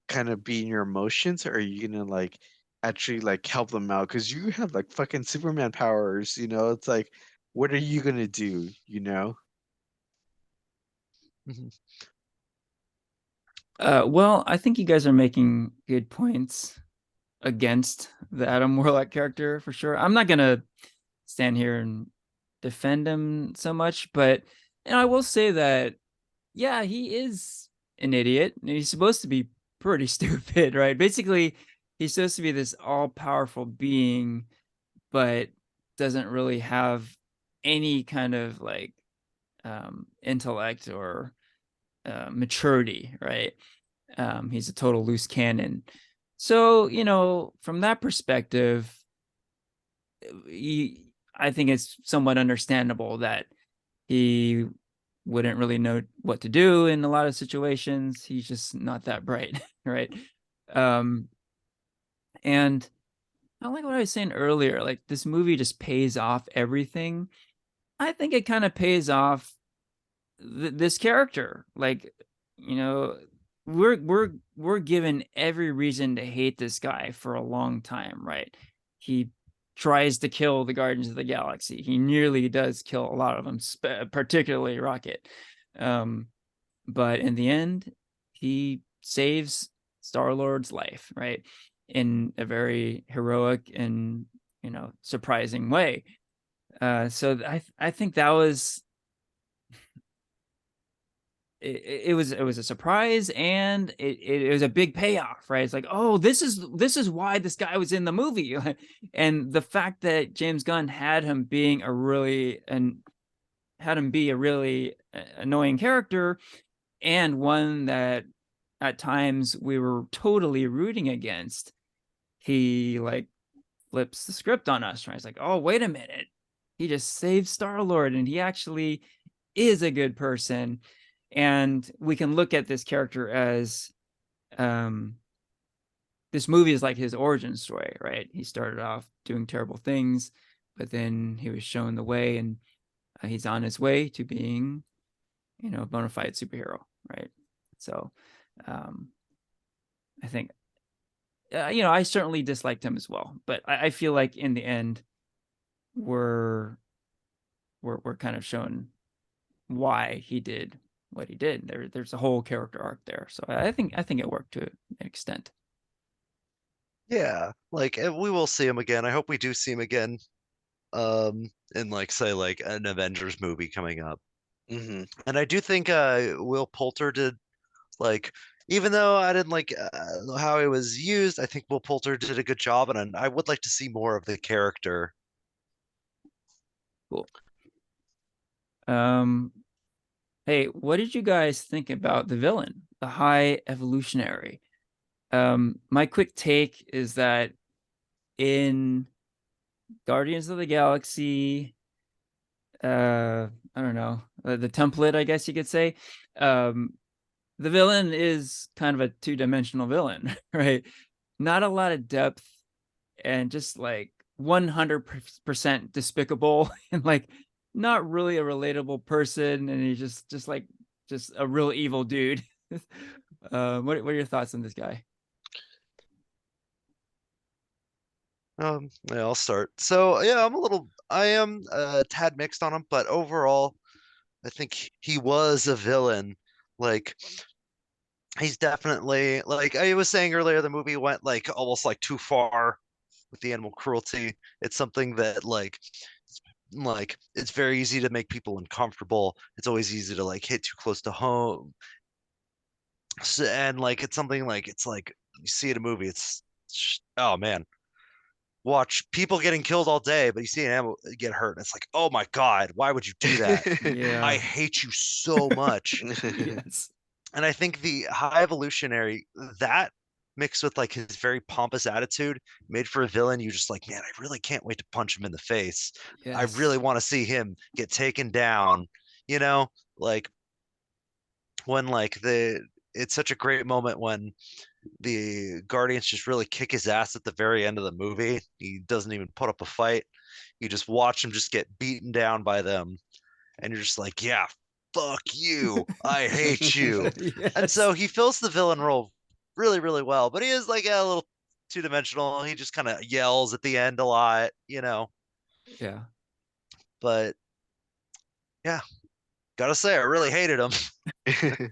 kind of be in your emotions, or are you gonna like actually like help them out? Because you have like fucking Superman powers, it's like, what are you gonna do? Mhm. Well, I think you guys are making good points against the Adam Warlock character for sure. I'm not gonna stand here and defend him so much, but I will say that yeah, he is an idiot. And he's supposed to be pretty stupid, right? Basically, he's supposed to be this all-powerful being, but doesn't really have any kind of like intellect or maturity, right? He's a total loose cannon. So, from that perspective, I think it's somewhat understandable that he wouldn't really know what to do in a lot of situations. He's just not that bright, right? Um, and I like what I was saying earlier, like this movie just pays off everything. I think it kind of pays off this character. Like, you know, we're given every reason to hate this guy for a long time, right? He tries to kill the Guardians of the Galaxy. He nearly does kill a lot of them, particularly Rocket. Um, but in the end, he saves Star-Lord's life, right? In a very heroic and surprising way. So I think that was it was a surprise, and it was a big payoff, right? It's like, oh, this is why this guy was in the movie. And the fact that James Gunn had him being a really and had him be a really annoying character, and one that at times we were totally rooting against, he like flips the script on us, right? It's like, oh, wait a minute, he just saved Star Lord, and he actually is a good person. And we can look at this character as um this movie is like his origin story, right? He started off doing terrible things, but then he was shown the way, and he's on his way to being a bona fide superhero, right? So um I think I certainly disliked him as well, but I feel like in the end we're we're kind of shown why he did what he did. There's a whole character arc there, so I think it worked to an extent. Yeah, like we will see him again. I hope we do see him again in like say like an Avengers movie coming up. Hmm. And I do think Will Poulter did like even though I didn't like how it was used, I think Will Poulter did a good job, and I would like to see more of the character. Cool. Um, hey, what did you guys think about the villain, the High Evolutionary? My quick take is that in Guardians of the Galaxy, I don't know, the template, I guess you could say, um, the villain is kind of a two-dimensional villain, right? Not a lot of depth and just like 100% despicable and like not really a relatable person, and he's just a real evil dude. What are your thoughts on this guy? Yeah, I'll start. So yeah, I am a tad mixed on him, but overall, I think he was a villain. Like he's definitely like I was saying earlier, the movie went like almost like too far with the animal cruelty. It's something that like it's very easy to make people uncomfortable. It's always easy to like hit too close to home. And like it's something like it's like you see in a movie, oh man, watch people getting killed all day, but you see an animal get hurt, and it's like, oh my God, why would you do that? I Yeah. hate you so much. Yes. And I think the high evolutionary that mixed with like his very pompous attitude made for a villain you just like, man, I really can't wait to punch him in the face. I really Yes. want to see him get taken down, you know, like when like the it's such a great moment when the Guardians just really kick his ass at the very end of the movie. He doesn't even put up a fight. You just watch him just get beaten down by them, and you're just like, yeah, fuck you. I hate you. And Yes. so he fills the villain role really, really well, but he is like a little two-dimensional. He just kind of yells at the end a lot, you know. Yeah. But yeah, gotta say, I really hated him.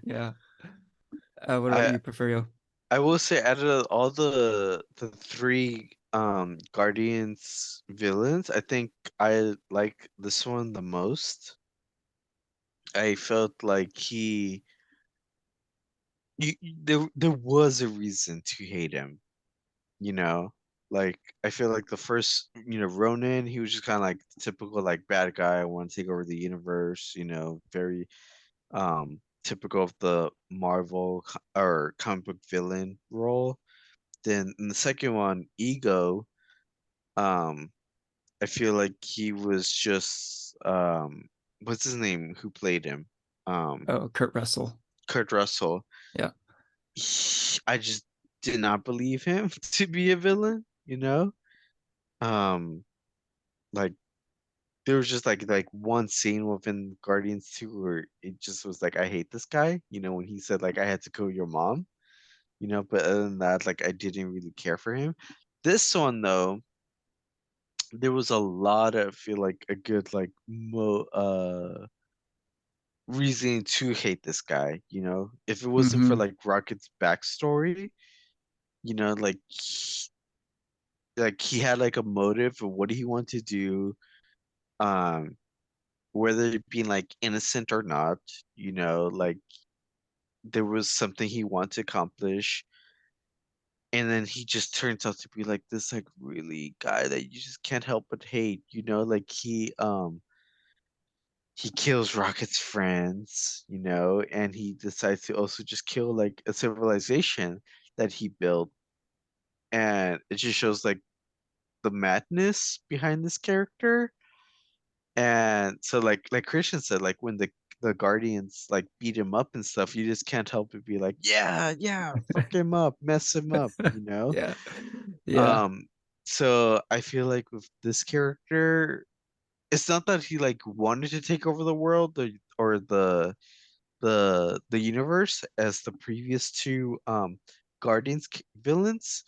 Yeah. What about I you, Porfirio? I will say out of all the three Guardians villains, I think I like this one the most. I felt like there was a reason to hate him, you know? Like I feel like the first, Ronan, he was just kind of like the typical like bad guy, want to take over the universe, very typical of the or comic book villain role. Then in the second one, Ego, um, I feel like he was just what's his name? Who played him? Um, Oh, Kurt Russell. Kurt Russell. Yeah. I just did not believe him to be a villain, you know? Um, like there was just like one scene within Guardians 2 where it just was like I hate this guy, when he said like I had to kill your mom, but other than that, like I didn't really care for him. This one though, there was a lot of feel like a good like reason to hate this guy, if it wasn't for Mm-hmm. like Rocket's backstory, like he had like a motive of what he wanted to do, um whether it being like innocent or not, like there was something he wanted to accomplish, and then he just turns out to be like this like really guy that you just can't help but hate, like he kills Rocket's friends, and he decides to also just kill like a civilization that he built. And it just shows like the madness behind this character. And so like Christian said, like when the Guardians like beat him up and stuff, you just can't help but be like, yeah, yeah, fuck him up, mess him up, Yeah. Yeah. Um, so I feel like with this character, it's not that he like wanted to take over the world or the universe as the previous two Guardians villains.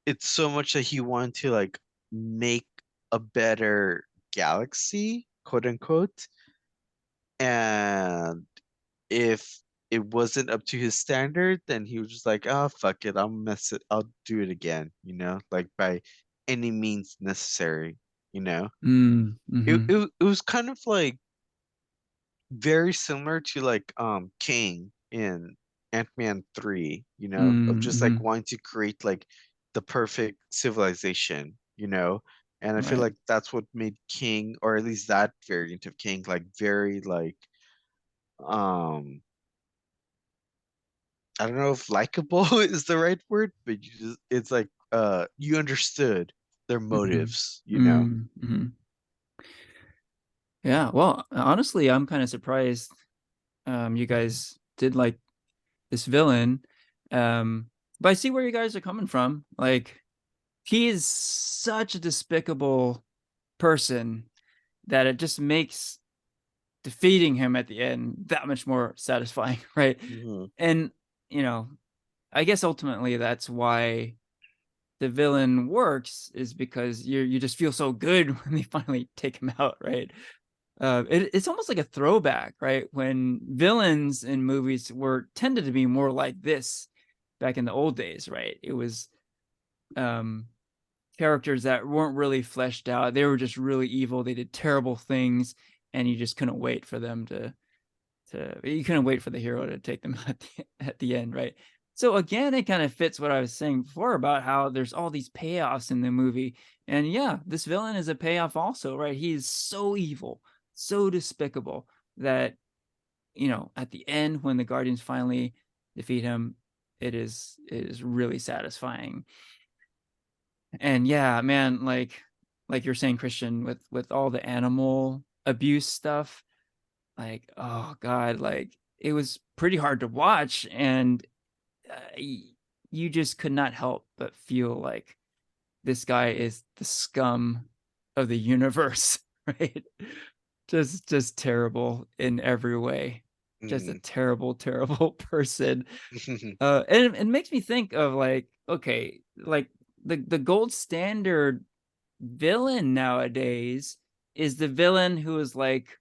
It's so much that he wanted to like make a better galaxy, quote unquote. And if it wasn't up to his standard, then he was just like, oh fuck it, I'll do it again, like by any means necessary. you know? It, Mm-hmm. it was kind of like very similar to like King in Ant-Man 3, you know, of just like Mm-hmm. wanting to create like the perfect civilization, you know? And I feel Right. like that's what made King, or at least that variant of King, like very like um I don't know if likable is the right word, but it's like you understood their Mm-hmm. motives, you know? Mm-hmm. Yeah. Well, honestly, I'm kind of surprised you guys did like this villain. But I see where you guys are coming from. Like, he is such a despicable person that it just makes defeating him at the end that much more satisfying, right? Hmm. And you know, I guess ultimately that's why the villain works, is because you just feel so good when they finally take him out, right? It's almost like a throwback, right? When villains in movies were tended to be more like this back in the old days, right? It was um, characters that weren't really fleshed out. They were just really evil. They did terrible things, and you just couldn't wait for them to. You couldn't wait for the hero to take them at the end, right? So again, it kind of fits what I was saying before about how there's all these payoffs in the movie, and yeah, this villain is a payoff also, right? He's so evil, so despicable that at the end when the Guardians finally defeat him, it is really satisfying. And yeah, man, like you're saying, Christian, with all the animal abuse stuff, like, oh god, like it was pretty hard to watch, and you just could not help but feel like this guy is the scum of the universe, right? Just terrible in every way. Just a Hmm. terrible, terrible person. And it makes me think of like, okay, like the gold standard villain nowadays is the villain who is like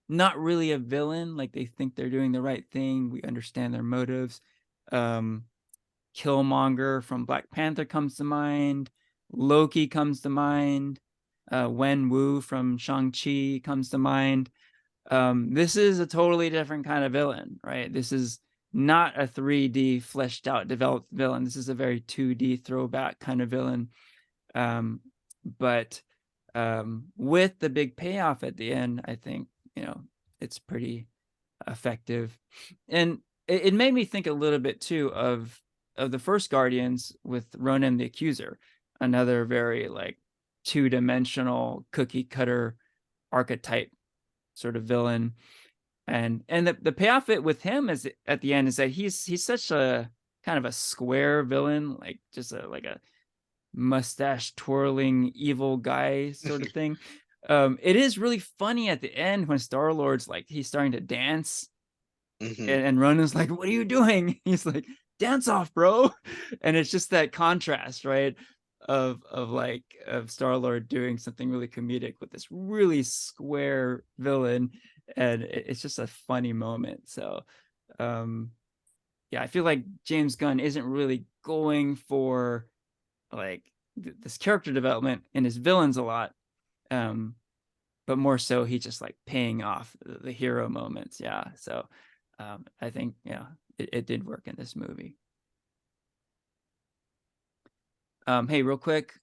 not really a villain, like they think they're doing the right thing. We understand their motives. Um, Killmonger from Black Panther comes to mind. Loki comes to mind. Wen Wu from Shang-Chi comes to mind. This is a totally different kind of villain, right? This is not a 3D fleshed out developed villain. This is a very 2D throwback kind of villain. Um, but with the big payoff at the end, I think it's pretty effective. And it made me think a little bit too of the first Guardians with Ronan the Accuser, another very like two-dimensional cookie cutter archetype sort of villain. And the payoff it with him is at the end is that he's such a kind of a square villain, like just a mustache twirling evil guy sort of thing. It is really funny at the end when Star Lord's like he's starting to dance, Hmm. and Ronan's like, "What are you doing?" He's like, "Dance off, bro." And it's just that contrast, right? Of Star Lord doing something really comedic with this really square villain, and it's just a funny moment. So, um, yeah, I feel like James Gunn isn't really going for like this character development in his villains a lot, um, but more so he's just like paying off the hero moments. Yeah, so I think it did work in this movie. Hey, real quick,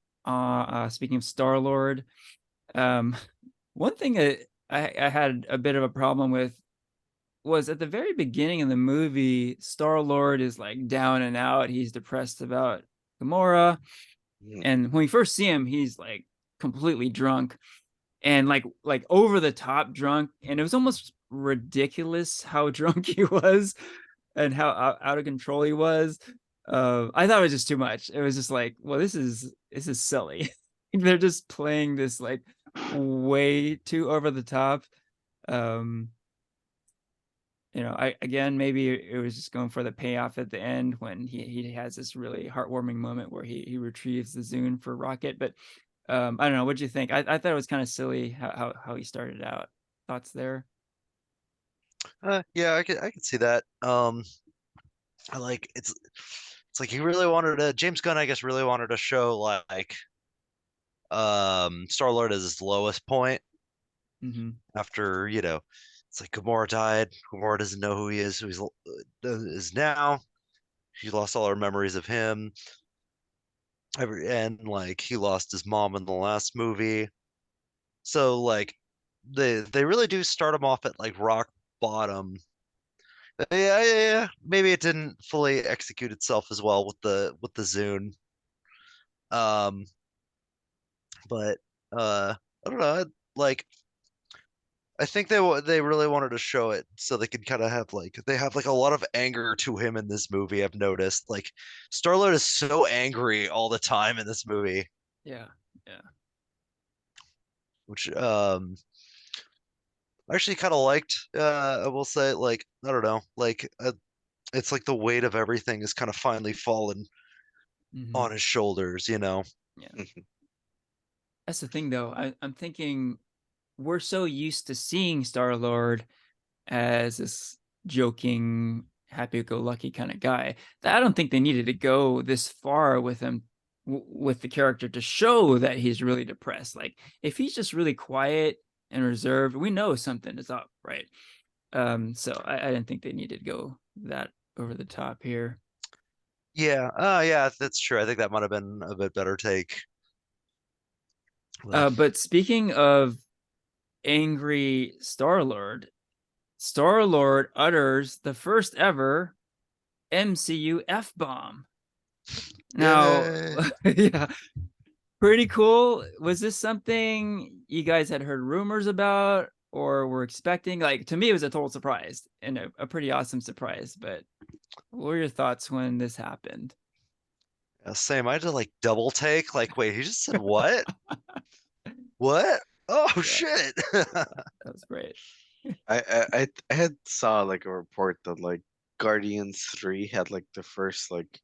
speaking of Star Lord, um, one thing that I had a bit of a problem with was at the very beginning of the movie, Star Lord is like down and out. He's depressed about Gamora, and when we first see him, he's like completely drunk and like over the top drunk, and it was almost ridiculous how drunk he was and how out of control he was. I thought it was just too much. It was just like, well, this is silly. They're just playing this like way too over the top. um I again, maybe it was just going for the payoff at the end when he has this really heartwarming moment where he retrieves the Zune for Rocket. But I don't know. What'd you think? I thought it was kind of silly how he started out. Thoughts there? Yeah, I could see that. I like it's like he really wanted to James Gunn, I guess, really wanted to show like Star-Lord is his lowest point Hmm. after, it's like Gamora died. Gamora doesn't know who he is, who is now. She lost all her memories of him. And like he lost his mom in the last movie. So like they really do start him off at like rock bottom. Yeah. Maybe it didn't fully execute itself as well with the Zune. Um, but I don't know. Like I think they really wanted to show it so they could kind of have like they have like a lot of anger to him in this movie. I've noticed like Star-Lord is so angry all the time in this movie, Yeah. Yeah. which I actually kind of liked. I will say like I don't know, like it's like the weight of everything is kind of finally fallen Hmm. on his shoulders, you know. Yeah. That's the thing, though. I'm thinking we're so used to seeing Star Lord as this joking, happy-go-lucky kind of guy that I don't think they needed to go this far with him, with the character, to show that he's really depressed. Like, if he's just really quiet and reserved, we know something is up, right? So I didn't think they needed to go that over the top here. Yeah, yeah, that's true. I think that might have been a bit better take. But But speaking of angry Star-Lord, Star-Lord utters the first ever MCU F-bomb. Now, yay. yeah, pretty cool. Was this something you guys had heard rumors about or were expecting? Like, to me, it was a total surprise and a pretty awesome surprise. But what were your thoughts when this happened? Yeah, same. I had to like double take. Like, wait, he just said what? What? Oh Yeah, shit. that was great. I had saw like a report that like Guardians 3 had like the first like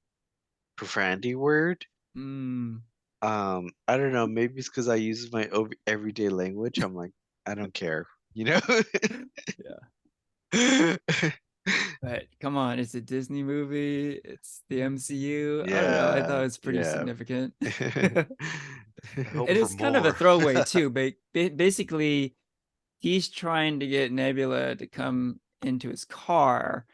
profanity word. Mm, I don't know, maybe it's because I use my everyday language. I'm like, I don't care, you know? yeah. But come on, it's a Disney movie. It's the MCU. I don't know. I thought it Yeah, was pretty yeah. significant. I hope It for is kind of a more. throwaway too, but basically he's trying to get Nebula to come into his car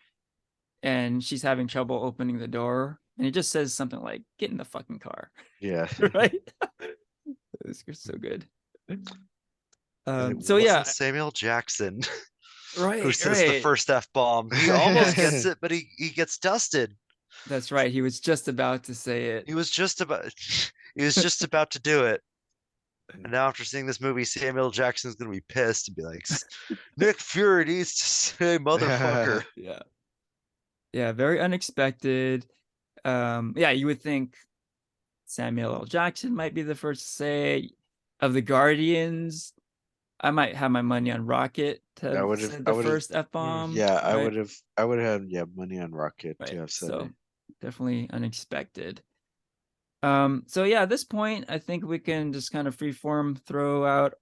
and she's having trouble opening the door. And he just says something like, "Get in the fucking car." Yeah. Right? It's so good. And it So wasn't yeah, Samuel Jackson who right, says the right. first F-bomb. He almost gets Yes, it, but he gets dusted. that's right. He was just about to say it. He was just about he was just about to do it. And now after seeing this movie, Samuel Jackson's gonna be pissed and be like, Nick Fury needs to say motherfucker. Yeah. Yeah, very unexpected. Yeah, you would think Samuel L. Jackson might be the first to say. Of the Guardians, I might have my money on Rocket to have said I the would have, first F bomb, yeah, right? I would have, yeah, money on Rocket to Right. have said So it. definitely unexpected. So yeah, at this point, I think we can just kind of freeform throw out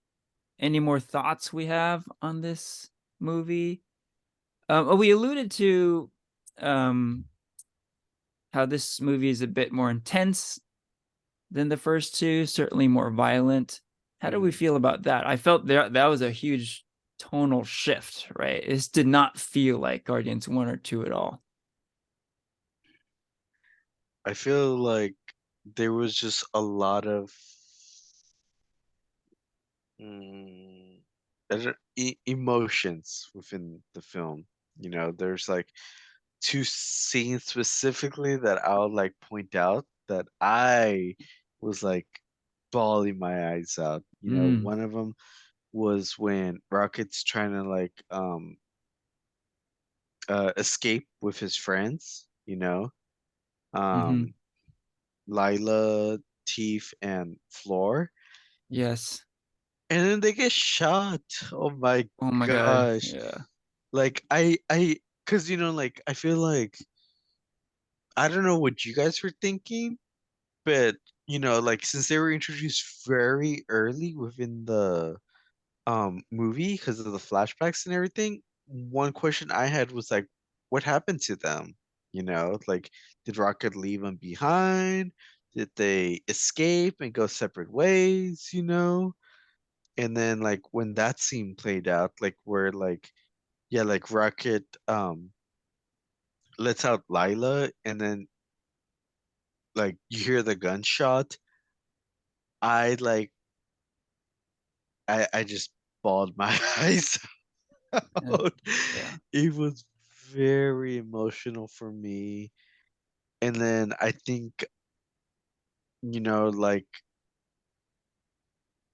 any more thoughts we have on this movie. We alluded to um how this movie is a bit more intense than the first two, certainly more violent. How do we Mhm. feel about that? I felt that was a huge tonal shift, right? This did not feel like Guardians 1 or 2 at all. I feel like there was just a lot of mm, emotions within the film. You know, there's like two scenes specifically that I'll like point out that I was like bawling my eyes out. You know, Mm, one of them was when Rocket's trying to like escape with his friends, you know. mm-hmm. Um Lila, Teeth, and Floor. Yes. And then they get shot. Oh my Oh my God. gosh. Yeah. Like cause you know, like I feel like I don't know what you guys were thinking, but you know, like since they were introduced very early within the movie because of the flashbacks and everything, one question I had was like, what happened to them? You know, like did Rocket leave them behind? Did they escape and go separate ways, And then like when that scene played out, like where like yeah, like Rocket lets out Lila and then like you hear the gunshot, I like I just bawled my eyes And out. yeah. It was very emotional for me. And then I think, like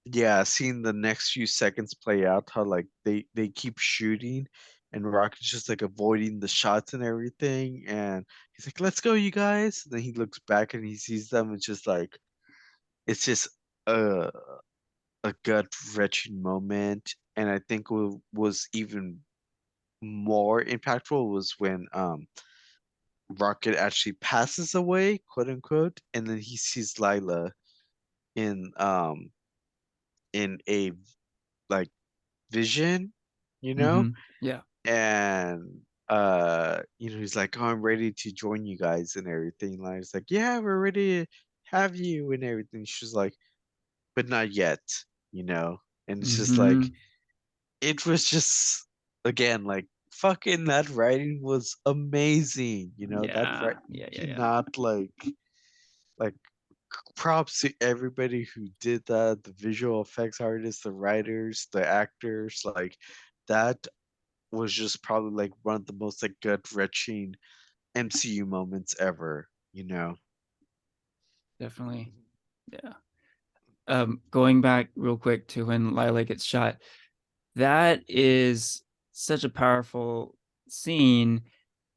yeah, seeing the next few seconds play out, how like they keep shooting and Rocket's just like avoiding the shots and everything, and he's like, "Let's go, you guys." And then he looks back and he sees them. It's just like it's just a a gut wrenching moment. And I think what was even more impactful was when Rocket actually passes away, quote unquote, and then he sees Lila in a like vision, you know? Yeah. And he's like, "Oh, I'm ready to join you guys and everything." Lila's like, "Yeah, we're ready to have you and everything." She's like, "But not yet," you know? And it's just like Hmm. it was just again like fucking that writing was amazing, that Yeah. right you Yeah. Yeah. Yeah. cannot like props to everybody who did that, the visual effects artists, the writers, the actors, like that was just probably like one of the most like gut wrenching MCU moments ever. Definitely. Yeah. Going back real quick to when Lila gets shot, that is such a powerful scene,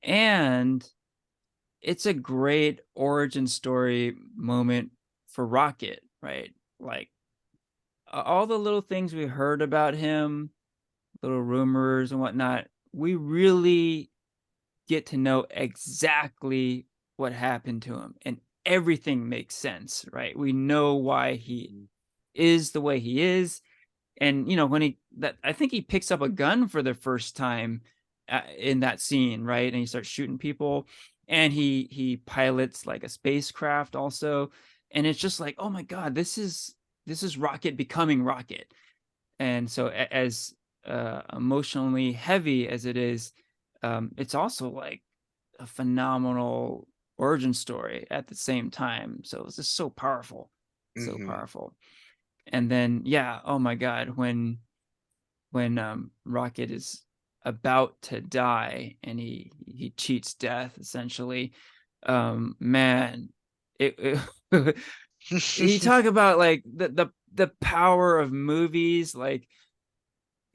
and it's a great origin story moment for Rocket, right? Like all the little things we heard about him, little rumors and whatnot, we really get to know exactly what happened to him, and everything makes sense, right? We know why he Mhm. is the way he is. And when I think he picks up a gun for the first time in that scene, right? And he starts shooting people, and he pilots like a spacecraft also. And it's just like, oh my god, this is Rocket becoming Rocket. And so as emotionally heavy as it is, it's also like a phenomenal origin story at the same time. So it's just so powerful, so Mhm. powerful. And then yeah, oh my god, when Rocket is about to die and he cheats death essentially, man, it you talk about like the power of movies. Like,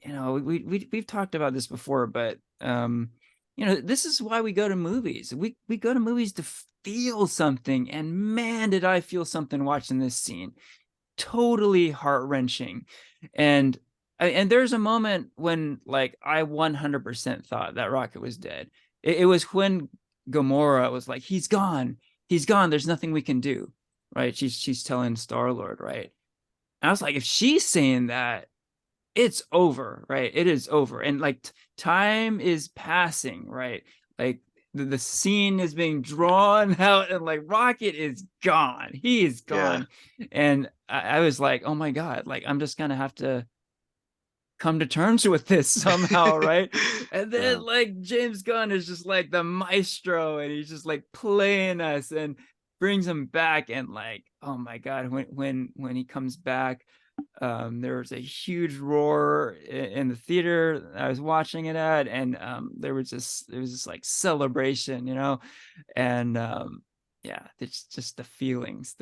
we've talked about this before, but this is why we go to movies. We go to movies to feel something, and man, did I feel something watching this scene. Totally heart-wrenching. And there's a moment when like I 100% thought that Rocket was dead. It was when Gamora was like, he's gone, there's nothing we can do, right? She's telling Star-Lord, right? And I was like, if she's saying that, it's over, right? It is over. And like time is passing, right? Like the scene is being drawn out, and like Rocket is gone. He is Yeah. gone. And I was like, oh my God, like I'm just gonna have to come to terms with this somehow, right? And then Yeah. like James Gunn is just like the maestro, and he's just like playing us and brings him back. And like, oh my God, when he comes back, there was a huge roar in the theater I was watching it at, and there was just like celebration, and yeah, it's just the feelings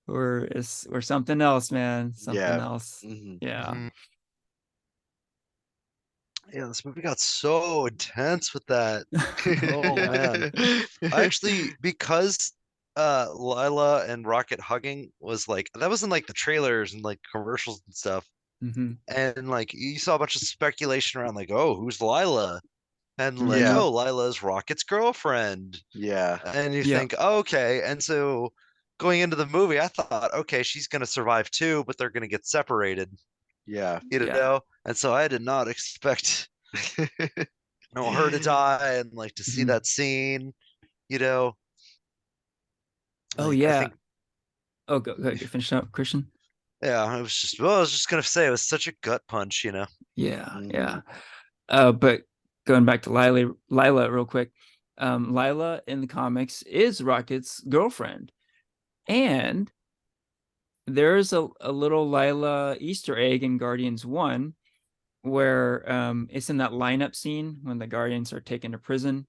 were something else, man, something Yeah. else. Mhm. Yeah. Mhm. Yeah, this movie got so intense with that. Oh Yeah. man. I actually, because Lila and Rocket hugging was like that was in like the trailers and like commercials and stuff. Hmm. And like you saw a bunch of speculation around like, oh, who's Lila? And like, Yeah. Hmm. oh, Lila's Rocket's girlfriend. Yeah. And you Yeah. think, oh, okay. And so going into the movie, I thought, okay, she's gonna survive too, but they're gonna get separated, Yeah. you Yeah. know? And so I did not expect, her to die and like to see Hmm. that scene, you know. Oh Like, I yeah. think, Oh, go finish up, Christian. yeah, I was just gonna say it was such a gut punch, you know. Yeah, Mhm. yeah. But going back to Lila real quick. Lila in the comics is Rocket's girlfriend. And there's a little Lila Easter egg in Guardians 1 where it's in that lineup scene when the Guardians are taken to prison.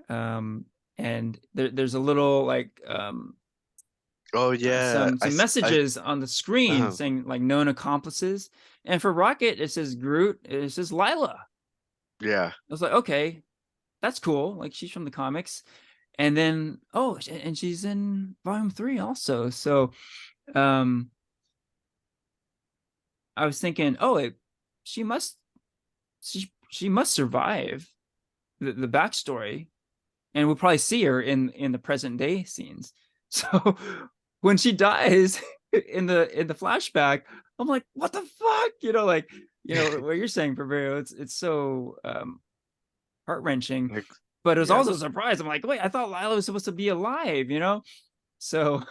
And there's a little like Oh yeah, some messages on the screen uh saying like known accomplices. And for Rocket, it says Groot, it says Lila. yeah, I was like, okay, that's cool. Like she's from the comics. And then and she's in volume 3 also. So um I was thinking, she must she must survive the backstory, and we'll probably see her in the present day scenes. So when she dies in the flashback, I'm like, what the fuck? Like, what you're saying, Porfirio, it's so heart-wrenching. like But it was yeah, also a surprise. I'm like, wait, I thought Lila was supposed to be alive. So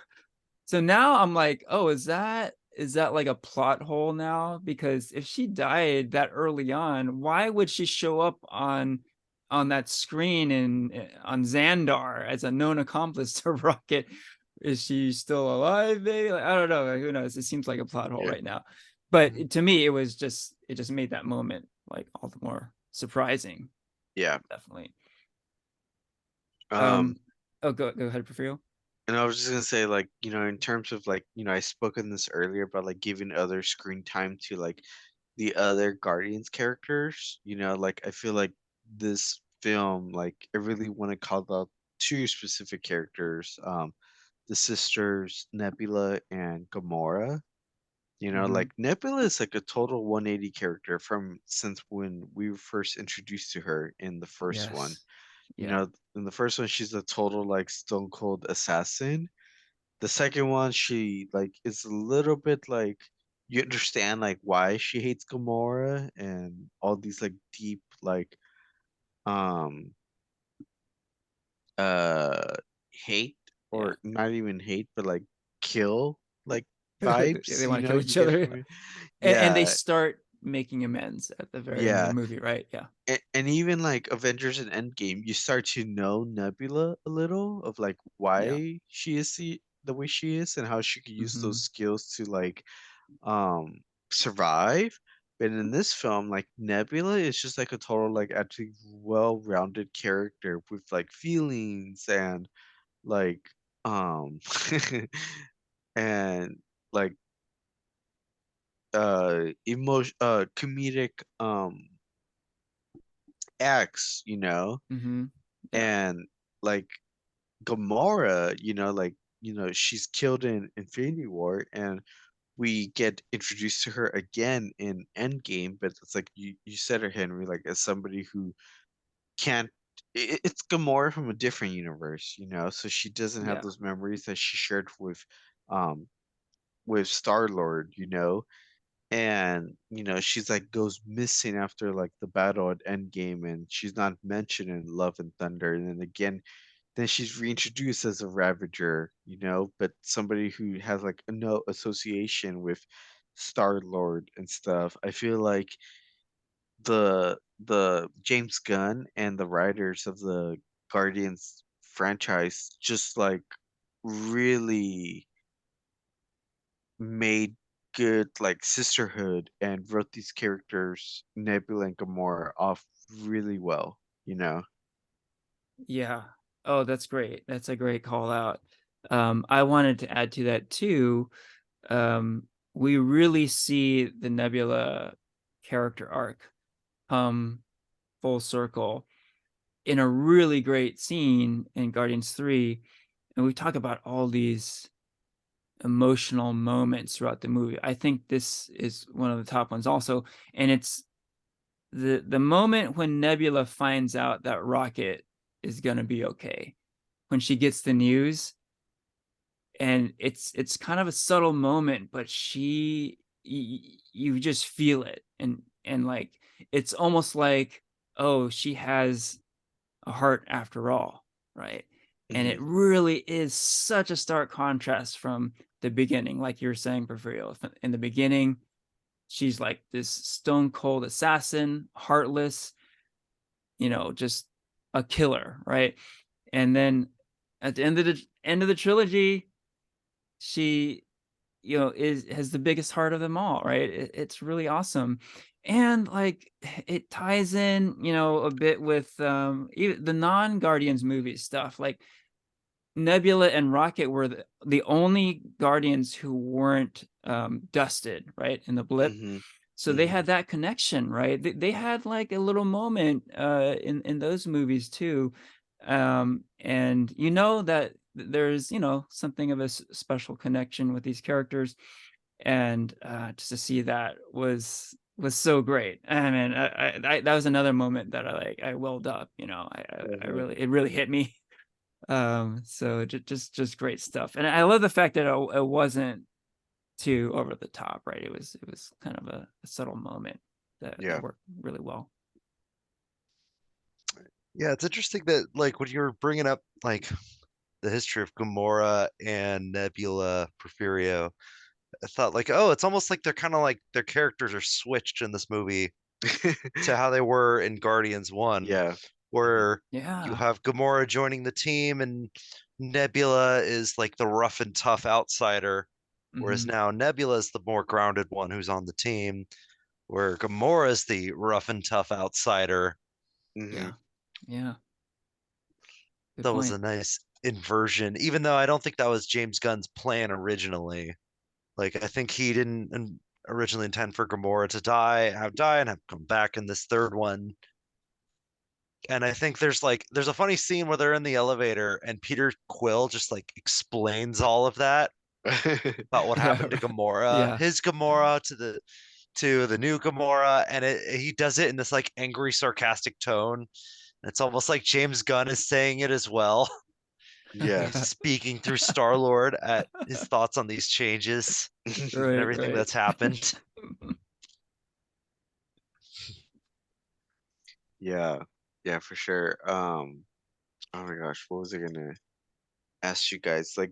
now I'm like, oh, is that like a plot hole now? Because if she died that early on, why would she show up on that screen on Xandar as a known accomplice to Rocket? Is she still alive, maybe? Like, I don't know. Who knows? It seems like a plot hole yeah. right now. But Mhm. to me, it just made that moment like all the more surprising. Yeah. Definitely. Um, Um, oh, go ahead, Porfirio. and I was just gonna say, like, in terms of like, I spoke on this earlier about like giving other screen time to like the other Guardians characters. Like I feel like this film, like, I really want to call out two specific characters, the sisters Nebula and Gamora. Mm-hmm. Like Nebula is like a total 180 character from since when we were first introduced to her in the first one. Yes. Yeah. In the first one, she's a total like stone cold assassin. The second one, she like is a little bit like you understand like why she hates Gamora and all these like deep like um uh hate, Yeah. or not even hate but like kill like They vibes, want to kill you each get other. from it. And they Yeah, start making amends at the very end of the yeah. movie, right? Yeah. And even like Avengers and Endgame, you start to know Nebula a little of like Yeah. why she is the way she is and how she could use Mm-hmm. those skills to like um survive. But in this film, like Nebula is just like a total like actually well-rounded character with like feelings and like um and like emotion comedic acts, Mm-hmm. Yeah. and like Gamora, she's killed in Infinity War, and we get introduced to her again in Endgame. But it's like you said her, Henry, like as somebody who can't. It's Gamora from a different universe, so she doesn't have Yeah. those memories that she shared um, with Star Lord, and she's like goes missing after like the battle at Endgame, and she's not mentioned in Love and Thunder, and then again then she's reintroduced as a Ravager, but somebody who has like no association with Star Lord and stuff. I feel like the James Gunn and the writers of the Guardians franchise just like really made good like sisterhood and wrote these characters Nebula and Gamora off really well, Yeah. Oh, that's great. That's a great call out. I wanted to add to that too. We really see the Nebula character arc come full circle in a really great scene in Guardians 3. And we talk about all these emotional moments throughout the movie. I think this is one of the top ones also. And it's the moment when Nebula finds out that Rocket is gonna be okay. When she gets the news, and it's kind of a subtle moment, but you just feel it, and like it's almost like, oh, she has a heart after all, right? And it really is such a stark contrast from the beginning, like you're saying, Porfirio. In the beginning, she's like this stone cold assassin, heartless, just a killer, right? And then at the end of the trilogy, she has the biggest heart of them all, right? It's really awesome. And like it ties in, a bit with even the non-Guardians movie stuff. Like Nebula and Rocket were the only Guardians who weren't dusted, right, in the blip. So they had that connection, right? They had like a little moment in those movies too. And that there's something of a special connection with these characters, and just to see that was so great. I mean, that was another moment that I welled up. I really, it really hit me. So just great stuff, and I love the fact that it wasn't too over the top, right? It was kind of a subtle moment that worked really well. Yeah, it's interesting that like when you're bringing up like the history of Gamora and Nebula, Porfirio, I thought like, oh, it's almost like they're kind of like their characters are switched in this movie to how they were in Guardians 1, Yeah. where you Yeah. have Gamora joining the team and Nebula is like the rough and tough outsider, whereas now Nebula is the more grounded one who's on the team, where Gamora is the rough and tough outsider. Yeah. Yeah. Good That was point. a nice inversion, even though I don't think that was James Gunn's plan originally. Like, I think he didn't originally intend for Gamora to die and have come back in this third one. And I think there's a funny scene where they're in the elevator and Peter Quill just like explains all of that about what Yeah. happened to Gamora, Yeah. his Gamora to the new Gamora, and he does it in this like angry, sarcastic tone. It's almost like James Gunn is saying it as well. Yeah. He's speaking through Star-Lord at his thoughts on these changes and Right. everything Right. that's happened. Yeah. Yeah, for sure. Oh my gosh, what was I gonna ask you guys? Like,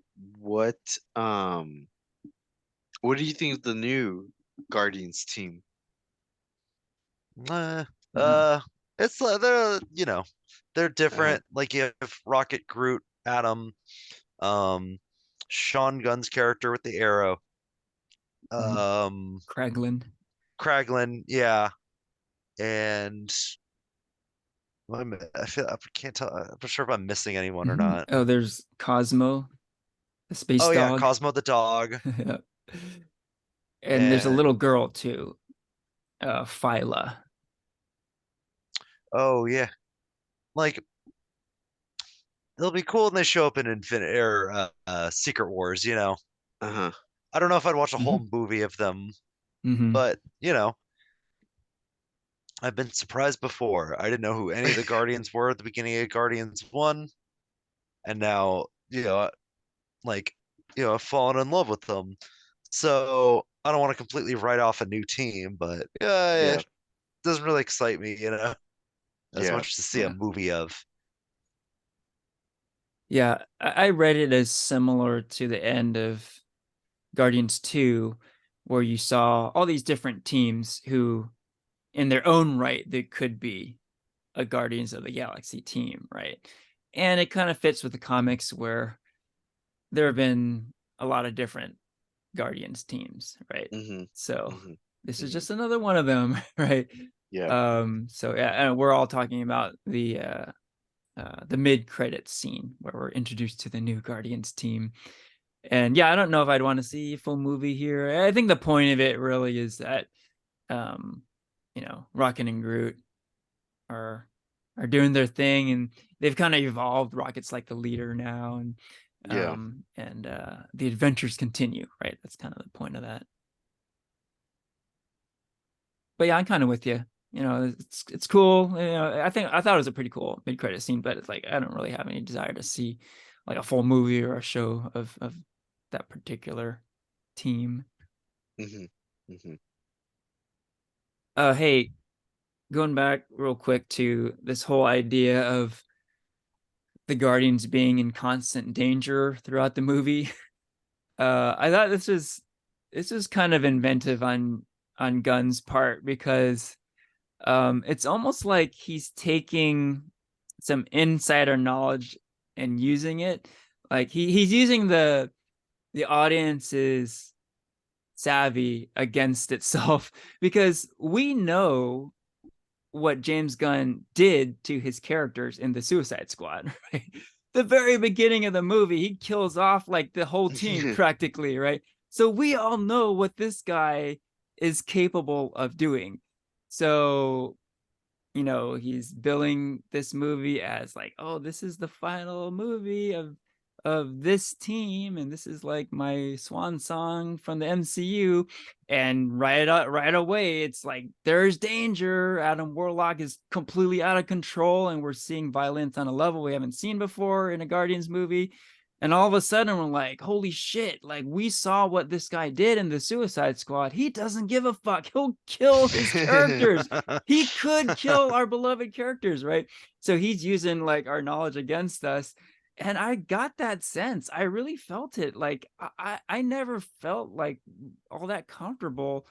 um what do you think of the new Guardians team? Uh, Mhm. uh, it's they're they're Uh-huh. different. Like you have Rocket, Groot, Atom, um, Sean Gunn's character with the arrow, Mhm. um, Kraglin. Kraglin, yeah, and I can't tell. I'm not sure if I'm missing anyone or not. Oh, there's Cosmo, the space Oh yeah, dog. Cosmo the dog, Yeah. And there's a and little girl too, Phyla. oh yeah, like it'll be cool when they show up in Infinite or Secret Wars. Uh-huh. I don't know if I'd watch a Hmm. whole movie of them, Hmm. but I've been surprised before. I didn't know who any of the Guardians were at the beginning of Guardians 1, and now, like, I've fallen in love with them. So I don't want to completely write off a new team, but yeah, Yeah. it doesn't really excite me, as Yeah. much to see a Yeah. movie of. Yeah. I read it as similar to the end of Guardians 2, where you saw all these different teams who, in their own right, they could be a Guardians of the Galaxy team, right? And it kind of fits with the comics where there have been a lot of different Guardians teams, right? Mm-hmm. So Mm-hmm. this is Mm-hmm. just another one of them, right? Yeah. So yeah, and we're all talking about the mid-credits scene where we're introduced to the new Guardians team. And yeah, I don't know if I'd want to see a full movie here. I think the point of it really is that um, Rocket and Groot are doing their thing, and they've kind of evolved. Rocket's like the leader now, Yeah. and the adventures continue, right? That's kind of the point of that. But yeah, I'm kind of with you. It's cool. I thought it was a pretty cool mid-credit scene, but it's like I don't really have any desire to see like a full movie or a show of that particular team. Mm-hmm. Mm-hmm. Hey, going back real quick to this whole idea of the Guardians being in constant danger throughout the movie. I thought this was kind of inventive on Gunn's part, because it's almost like he's taking some insider knowledge and using it. Like he's using the audience's savvy against itself, because we know what James Gunn did to his characters in the Suicide Squad, right? The very beginning of the movie, he kills off like the whole team practically, right? So we all know what this guy is capable of doing. So, he's billing this movie as like, oh, this is the final movie of this team, and this is like my swan song from the MCU. And right away, it's like there's danger. Adam Warlock is completely out of control, and we're seeing violence on a level we haven't seen before in a Guardians movie. And all of a sudden, we're like, holy shit, like we saw what this guy did in the Suicide Squad. He doesn't give a fuck. He'll kill his characters. He could kill our beloved characters, right? So he's using like our knowledge against us. And I got that sense. I really felt it. Like I never felt like all that comfortable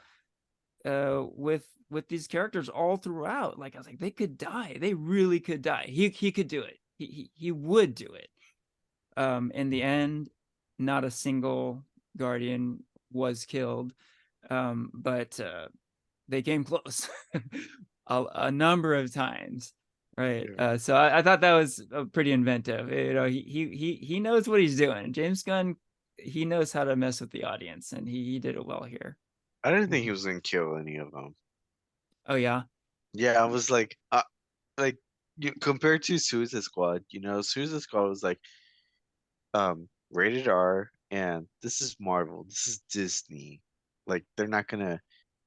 with these characters all throughout. Like I was like, they could die. They really could die. He could do it. He would do it. In the end, not a single Guardian was killed, but they came close a number of times, right? Yeah. So I thought that was pretty inventive. He knows what he's doing. James Gunn, he knows how to mess with the audience, and he did it well here. I didn't think he was gonna kill any of them. Oh yeah. Yeah, I was like compared to Suicide Squad, Suicide Squad was like rated R, and this is Marvel, this is Disney. Like they're not gonna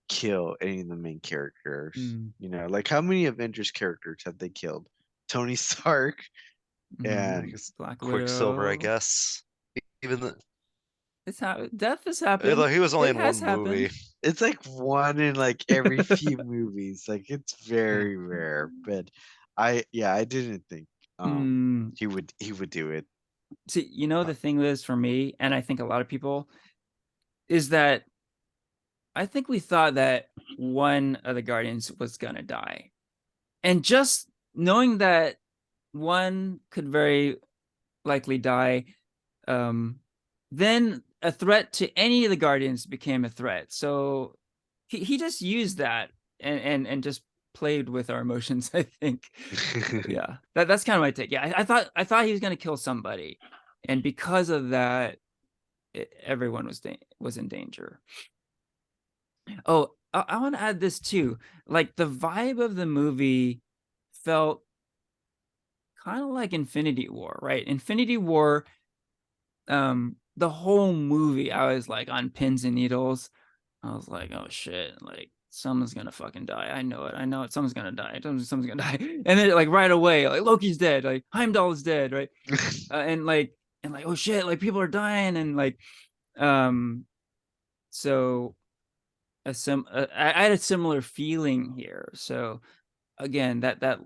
kill any of the main characters. Like how many Avengers characters have they killed? Tony Stark and Black Quicksilver, I Widow. guess. Even the It's death has happened. Although he was only It in has one movie. happened. it's like one in like every few movies. Like it's very rare. But I didn't think he would do it. See, the thing is for me, and I think a lot of people, is that I think we thought that one of the Guardians was gonna die. And just knowing that one could very likely die, then a threat to any of the Guardians became a threat. So he just used that and just played with our emotions, I think. Yeah. That's kind of my take. Yeah, I thought he was gonna kill somebody. And because of that, everyone was in danger. Oh, I want to add this too. Like the vibe of the movie felt kind of like Infinity War, right? Infinity War, the whole movie, I was like on pins and needles. I was like, oh shit, like someone's gonna fucking die. I know it. Someone's gonna die. Someone's gonna die. And then like right away, like Loki's dead, like Heimdall is dead, right? And like oh shit, like people are dying, and like so I had a similar feeling here. So again, that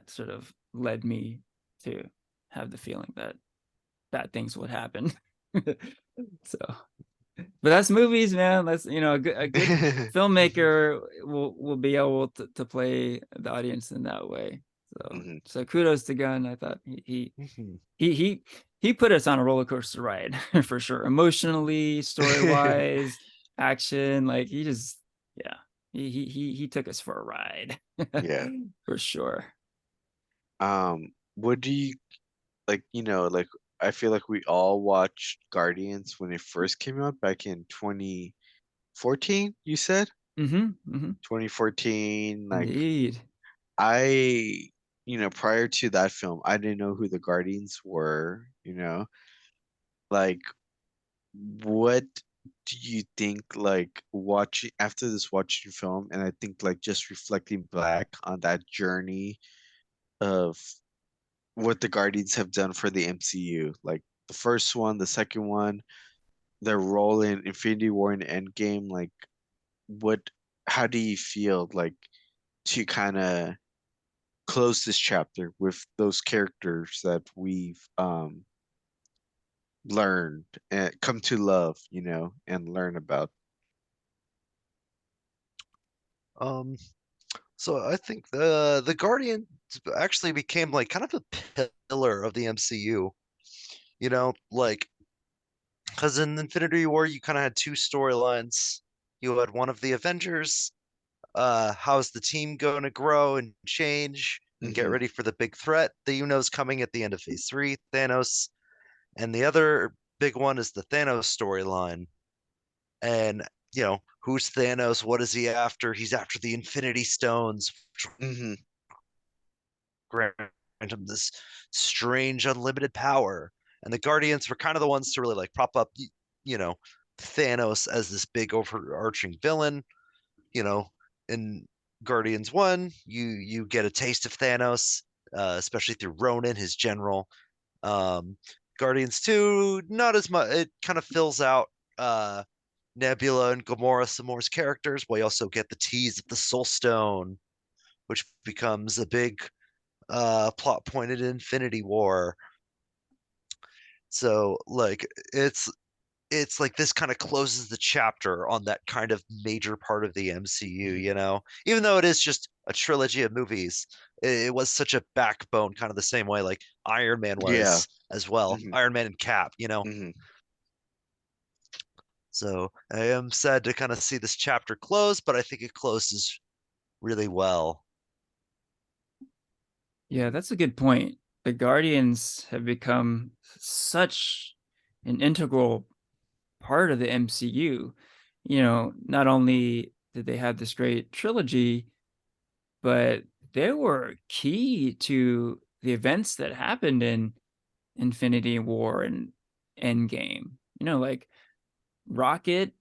sort of led me to have the feeling that bad things would happen. So, but that's movies, man. That's a good filmmaker will be able to play the audience in that way. So so kudos to Gunn. I thought he put us on a roller coaster ride for sure, emotionally, story wise, action. Like he just he took us for a ride. Yeah. For sure. What do you like? Like I feel like we all watched Guardians when it first came out back in 2014. You said 2014. Like Indeed. I, prior to that film, I didn't know who the Guardians were. Like what do you think? Like watching after this watching film, and I think like just reflecting back on that journey of what the Guardians have done for the MCU. Like the first one, the second one, their role in Infinity War and Endgame. Like, what? How do you feel like to kind of close this chapter with those characters that we've learned and come to love, and learn about. Um, so I think the Guardians actually became like kind of a pillar of the MCU. Like because in Infinity War you kind of had two storylines. You had one of the Avengers, how's the team going to grow and change and get Hmm. ready for the big threat that you know is coming at the end of Phase 3, Thanos. And the other big one is the Thanos storyline. And, who's Thanos? What is he after? He's after the Infinity Stones, which Hmm. grant him this strange unlimited power. And the Guardians were kind of the ones to really like prop up, you know, Thanos as this big overarching villain. You know, in Guardians 1, you get a taste of Thanos, especially through Ronan, his general. Um, Guardians 2, not as much. It kind of fills out Nebula and Gamora some more as characters. We also get the tease of the Soul Stone, which becomes a big plot point in Infinity War. So like it's like this kind of closes the chapter on that kind of major part of the MCU, Even though it is just a trilogy of movies, it was such a backbone, kind of the same way like Iron Man Yeah. was as well. Hmm. Iron Man and Cap. Hmm. So I am sad to kind of see this chapter close, but I think it closes really well. Yeah, that's a good point. The Guardians have become such an integral part of the MCU. Not only did they have this great trilogy, but they were key to the events that happened in Infinity War and Endgame. Like Rocket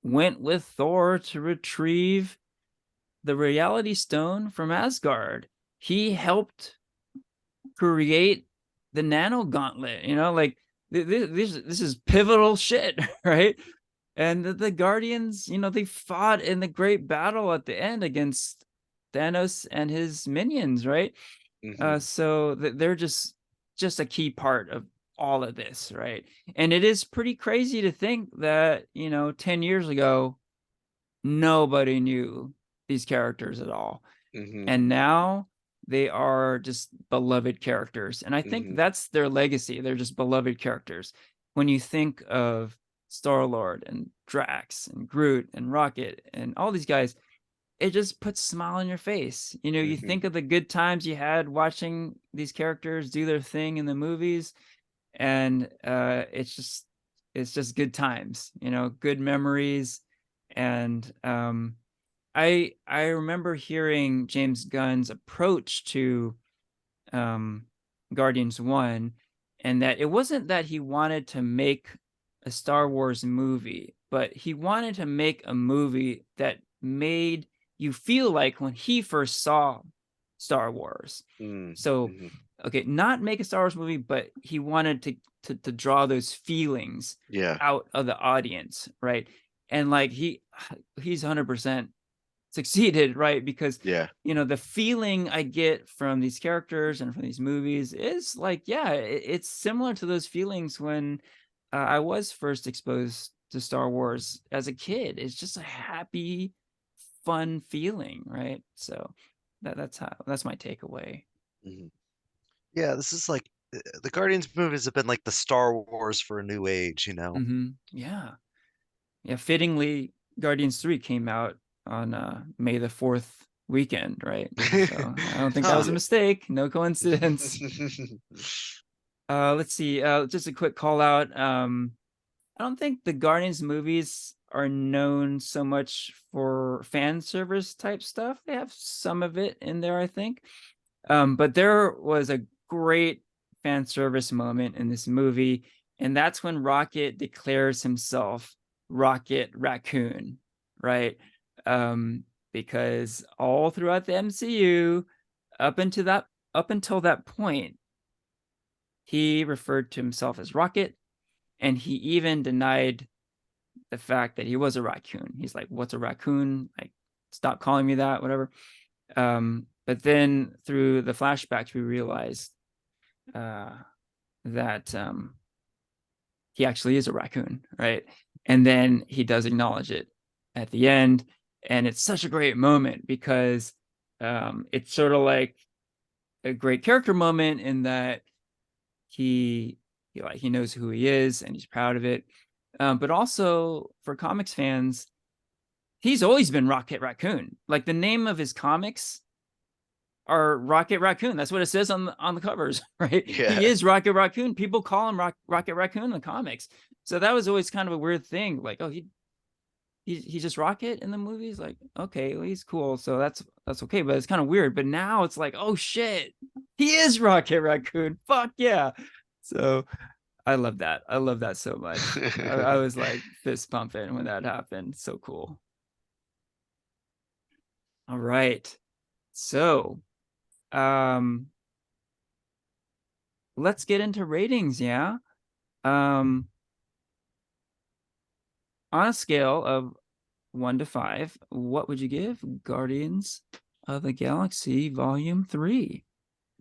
went with Thor to retrieve the Reality Stone from Asgard. He helped create the Nano Gauntlet. Like this is pivotal shit, right? And the Guardians, they fought in the great battle at the end against Thanos and his minions, right? Hmm. So they're just a key part of all of this, right? And it is pretty crazy to think that 10 years ago nobody knew these characters at all, Hmm. and now they are just beloved characters, and I think Hmm. that's their legacy. They're just beloved characters. When you think of Star-Lord and Drax and Groot and Rocket and all these guys, it just puts a smile on your face. You Hmm. think of the good times you had watching these characters do their thing in the movies, and it's just good times, good memories. And I remember hearing James Gunn's approach to um, Guardians 1, and that it wasn't that he wanted to make a Star Wars movie, but he wanted to make a movie that made you feel like when he first saw Star Wars. So, Hmm. okay, not make a Star Wars movie, but he wanted to draw those feelings Yeah. out of the audience, right? And like he's 100% succeeded, right? Because Yeah. the feeling I get from these characters and from these movies is like, yeah, it's similar to those feelings when I was first exposed to Star Wars as a kid. It's just a happy, fun feeling, right? So that's my takeaway. Hmm. Yeah, this is like the Guardians movies have been like the Star Wars for a new age. Yeah. Yeah, fittingly, Guardians 3 came out on May the 4th weekend, right? So I don't think that was Huh. a Yeah. mistake. No coincidence. Let's see. Just a quick call out. I don't think the Guardians movies are known so much for fan service type stuff. They have some of it in there, I think. But there was a great fan service moment in this movie, and that's when Rocket declares himself Rocket Raccoon, right? Because all throughout the MCU, up until that point, he referred to himself as Rocket, and he even denied the fact that he was a raccoon. He's like, "What's a raccoon? Like, stop calling me that, whatever." But then through the flashbacks, we realized that he actually is a raccoon, right? And then he does acknowledge it at the end, and it's such a great moment because it's sort of like a great character moment in that he knows who he is and he's proud of it. But also for comics fans, he's always been Rocket Raccoon. Like the name of his comics are Rocket Raccoon. That's what it says on the covers, right? Yeah. He is Rocket Raccoon. People call him Rocket Raccoon in the comics. So that was always kind of a weird thing. Like, oh, he's just Rocket in the movies. Like, okay, well, he's cool. So that's okay. But it's kind of weird. But now it's like, oh shit, he is Rocket Raccoon. Fuck yeah. So I love that. I love that so much. I was like fist pumping when that happened. So cool. All right. So let's get into ratings, yeah. On a scale of 1 to 5, what would you give Guardians of the Galaxy Volume 3?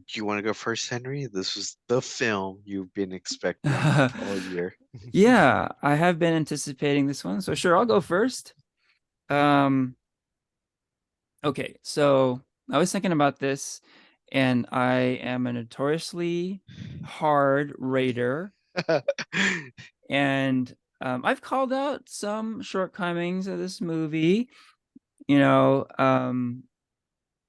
Do you want to go first, Henry? This was the film you've been expecting all year. Yeah, I have been anticipating this one, so sure, I'll go first. Okay, so I was thinking about this, and I am a notoriously hard rater, and I've called out some shortcomings of this movie. You know,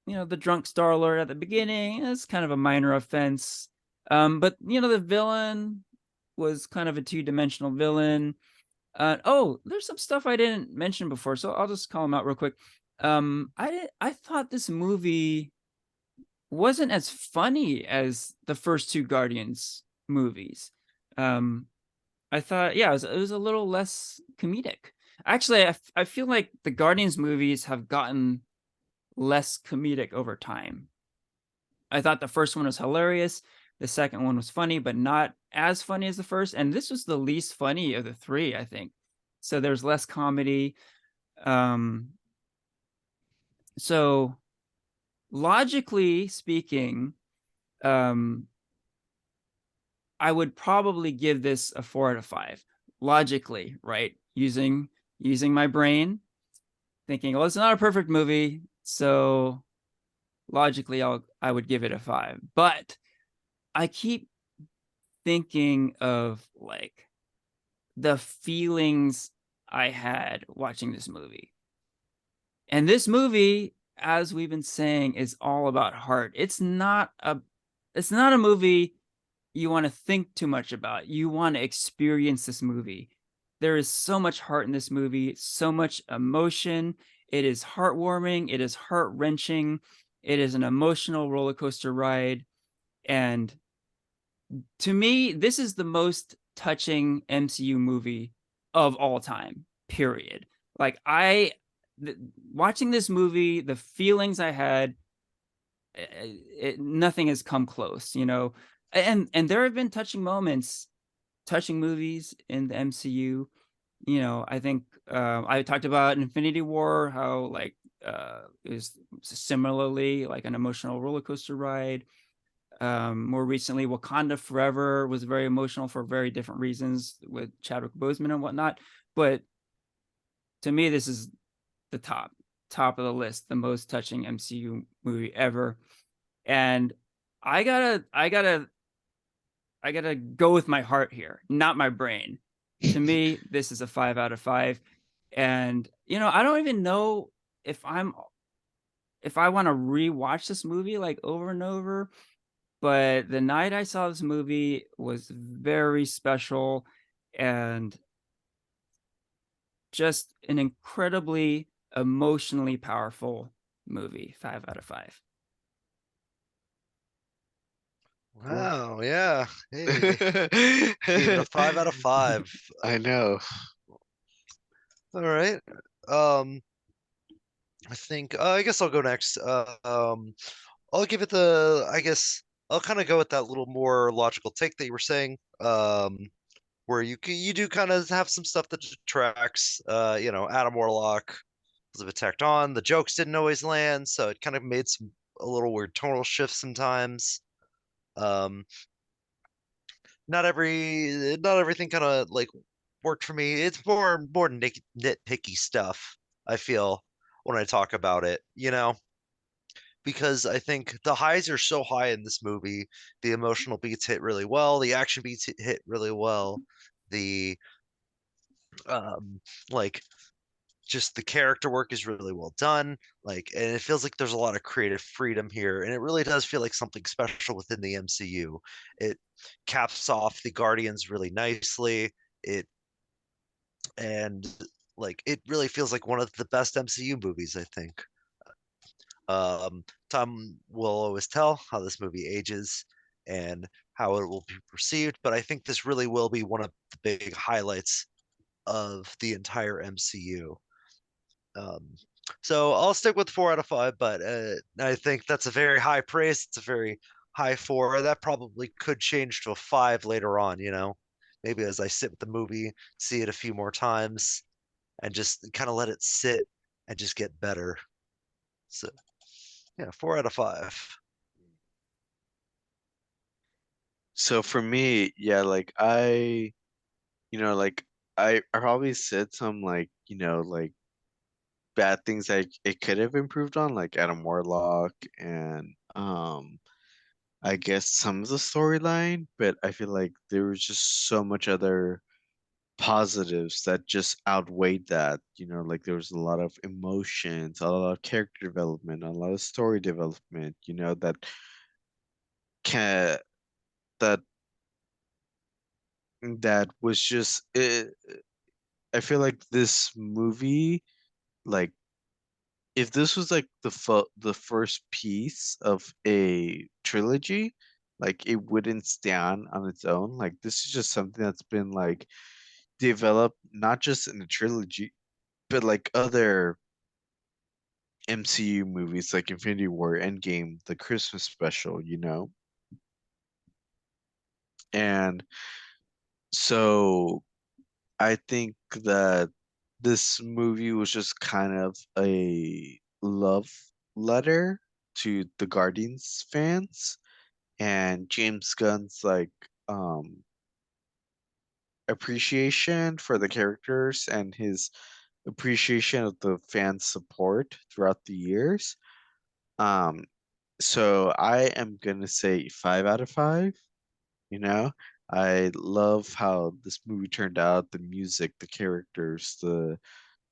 the drunk Star-Lord at the beginning is kind of a minor offense. But the villain was kind of a two-dimensional villain. Oh, there's some stuff I didn't mention before, so I'll just call them out real quick. I thought this movie wasn't as funny as the first two Guardians movies. I thought, yeah, it was a little less comedic. Actually, I feel like the Guardians movies have gotten less comedic over time. I thought the first one was hilarious. The second one was funny, but not as funny as the first. And this was the least funny of the three, I think. So there's less comedy. So logically speaking, I would probably give this a 4 out of 5. Logically, right? Using my brain, thinking, well, it's not a perfect movie, so logically I would give it a 5. But I keep thinking of like the feelings I had watching this movie. And this movie, as we've been saying, is all about heart. It's not a movie you want to think too much about. You want to experience this movie. There is so much heart in this movie, so much emotion. It is heartwarming. It is heart-wrenching. It is an emotional roller coaster ride. And to me, this is the most touching MCU movie of all time, period. Like watching this movie, the feelings I had, nothing has come close, and there have been touching moments, touching movies in the MCU. I think I talked about Infinity War, how like it was similarly like an emotional roller coaster ride. More recently, Wakanda Forever was very emotional for very different reasons with Chadwick Boseman and whatnot. But to me, this is the top of the list, the most touching MCU movie ever. And I gotta go with my heart here, not my brain. To me, this is a 5 out of 5. And I don't even know if I want to rewatch this movie like over and over. But the night I saw this movie was very special and just an incredibly emotionally powerful movie. 5 out of 5. Wow, yeah. Hey, gave it a 5 out of 5. I know. All right. I think I guess I'll go next. I'll give it I guess I'll kind of go with that little more logical take that you were saying. Where you do kind of have some stuff that detracts. Adam Warlock was a bit tacked on. The jokes didn't always land, so it kind of made some a little weird tonal shifts sometimes. Um, not everything kind of like worked for me. It's more nitpicky stuff, I feel, when I talk about it, because I think the highs are so high in this movie. The emotional beats hit really well, the action beats hit really well. The like just the character work is really well done. Like, and it feels like there's a lot of creative freedom here, and it really does feel like something special within the MCU. It caps off the Guardians really nicely. It and like it really feels like one of the best MCU movies, I think. Time will always tell how this movie ages and how it will be perceived, but I think this really will be one of the big highlights of the entire MCU. Um, so I'll stick with 4 out of 5, but I think that's a very high praise. It's a very high 4. That probably could change to a 5 later on, maybe as I sit with the movie, see it a few more times, and just kind of let it sit and just get better. So yeah, 4 out of 5. So for me, yeah, like like I probably said some like, like bad things that it could have improved on, like Adam Warlock and I guess some of the storyline, but I feel like there was just so much other positives that just outweighed that. Like there was a lot of emotions, a lot of character development, a lot of story development, can that that was just I feel like this movie, like if this was like the first piece of a trilogy, like it wouldn't stand on its own. Like this is just something that's been like developed not just in a trilogy, but like other MCU movies like Infinity War, Endgame, the Christmas special, And so I think that this movie was just kind of a love letter to the Guardians fans and James Gunn's like um appreciation for the characters and his appreciation of the fan support throughout the years. Um so I am gonna say 5 out of 5. You know, I love how this movie turned out, the music, the characters, the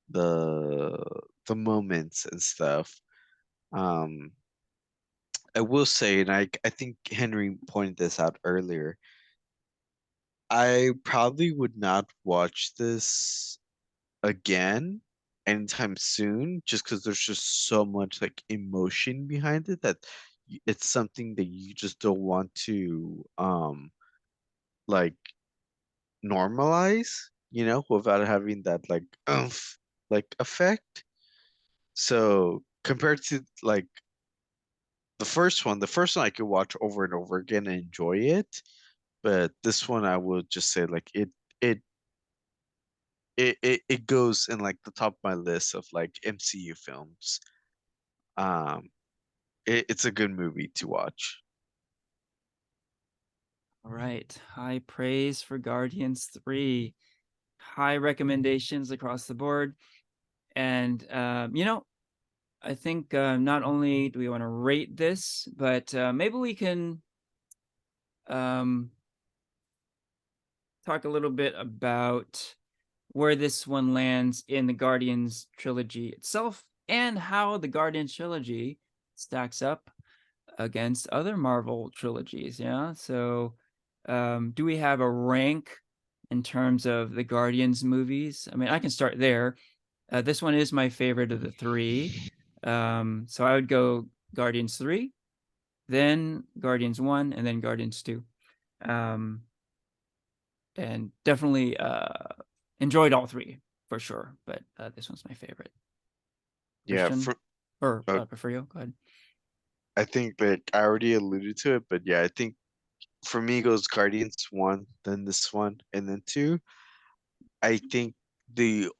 the moments and stuff. Um, I will say, and I think Henry pointed this out earlier. I probably would not watch this again anytime soon, just because there's just so much like emotion behind it that it's something that you just don't want to like normalize, without having that like like effect. So compared to like the first one I could watch over and over again and enjoy it, but this one I would just say like it it goes in like the top of my list of like MCU films. Um, it's a good movie to watch. All right. High praise for Guardians 3. High recommendations across the board. And, I think not only do we want to rate this, but maybe we can um, talk a little bit about where this one lands in the Guardians trilogy itself and how the Guardians trilogy stacks up against other Marvel trilogies. Yeah. So, do we have a rank in terms of the Guardians movies? I mean, I can start there. This one is my favorite of the three. So I would go Guardians 3, then Guardians 1, and then Guardians 2. Um, and definitely enjoyed all three for sure, but this one's my favorite. Yeah, Christian or uh, Porfirio, go ahead. I think like I already alluded to it, but yeah, I think for me it goes Guardians 1, then this one, and then 2. I think the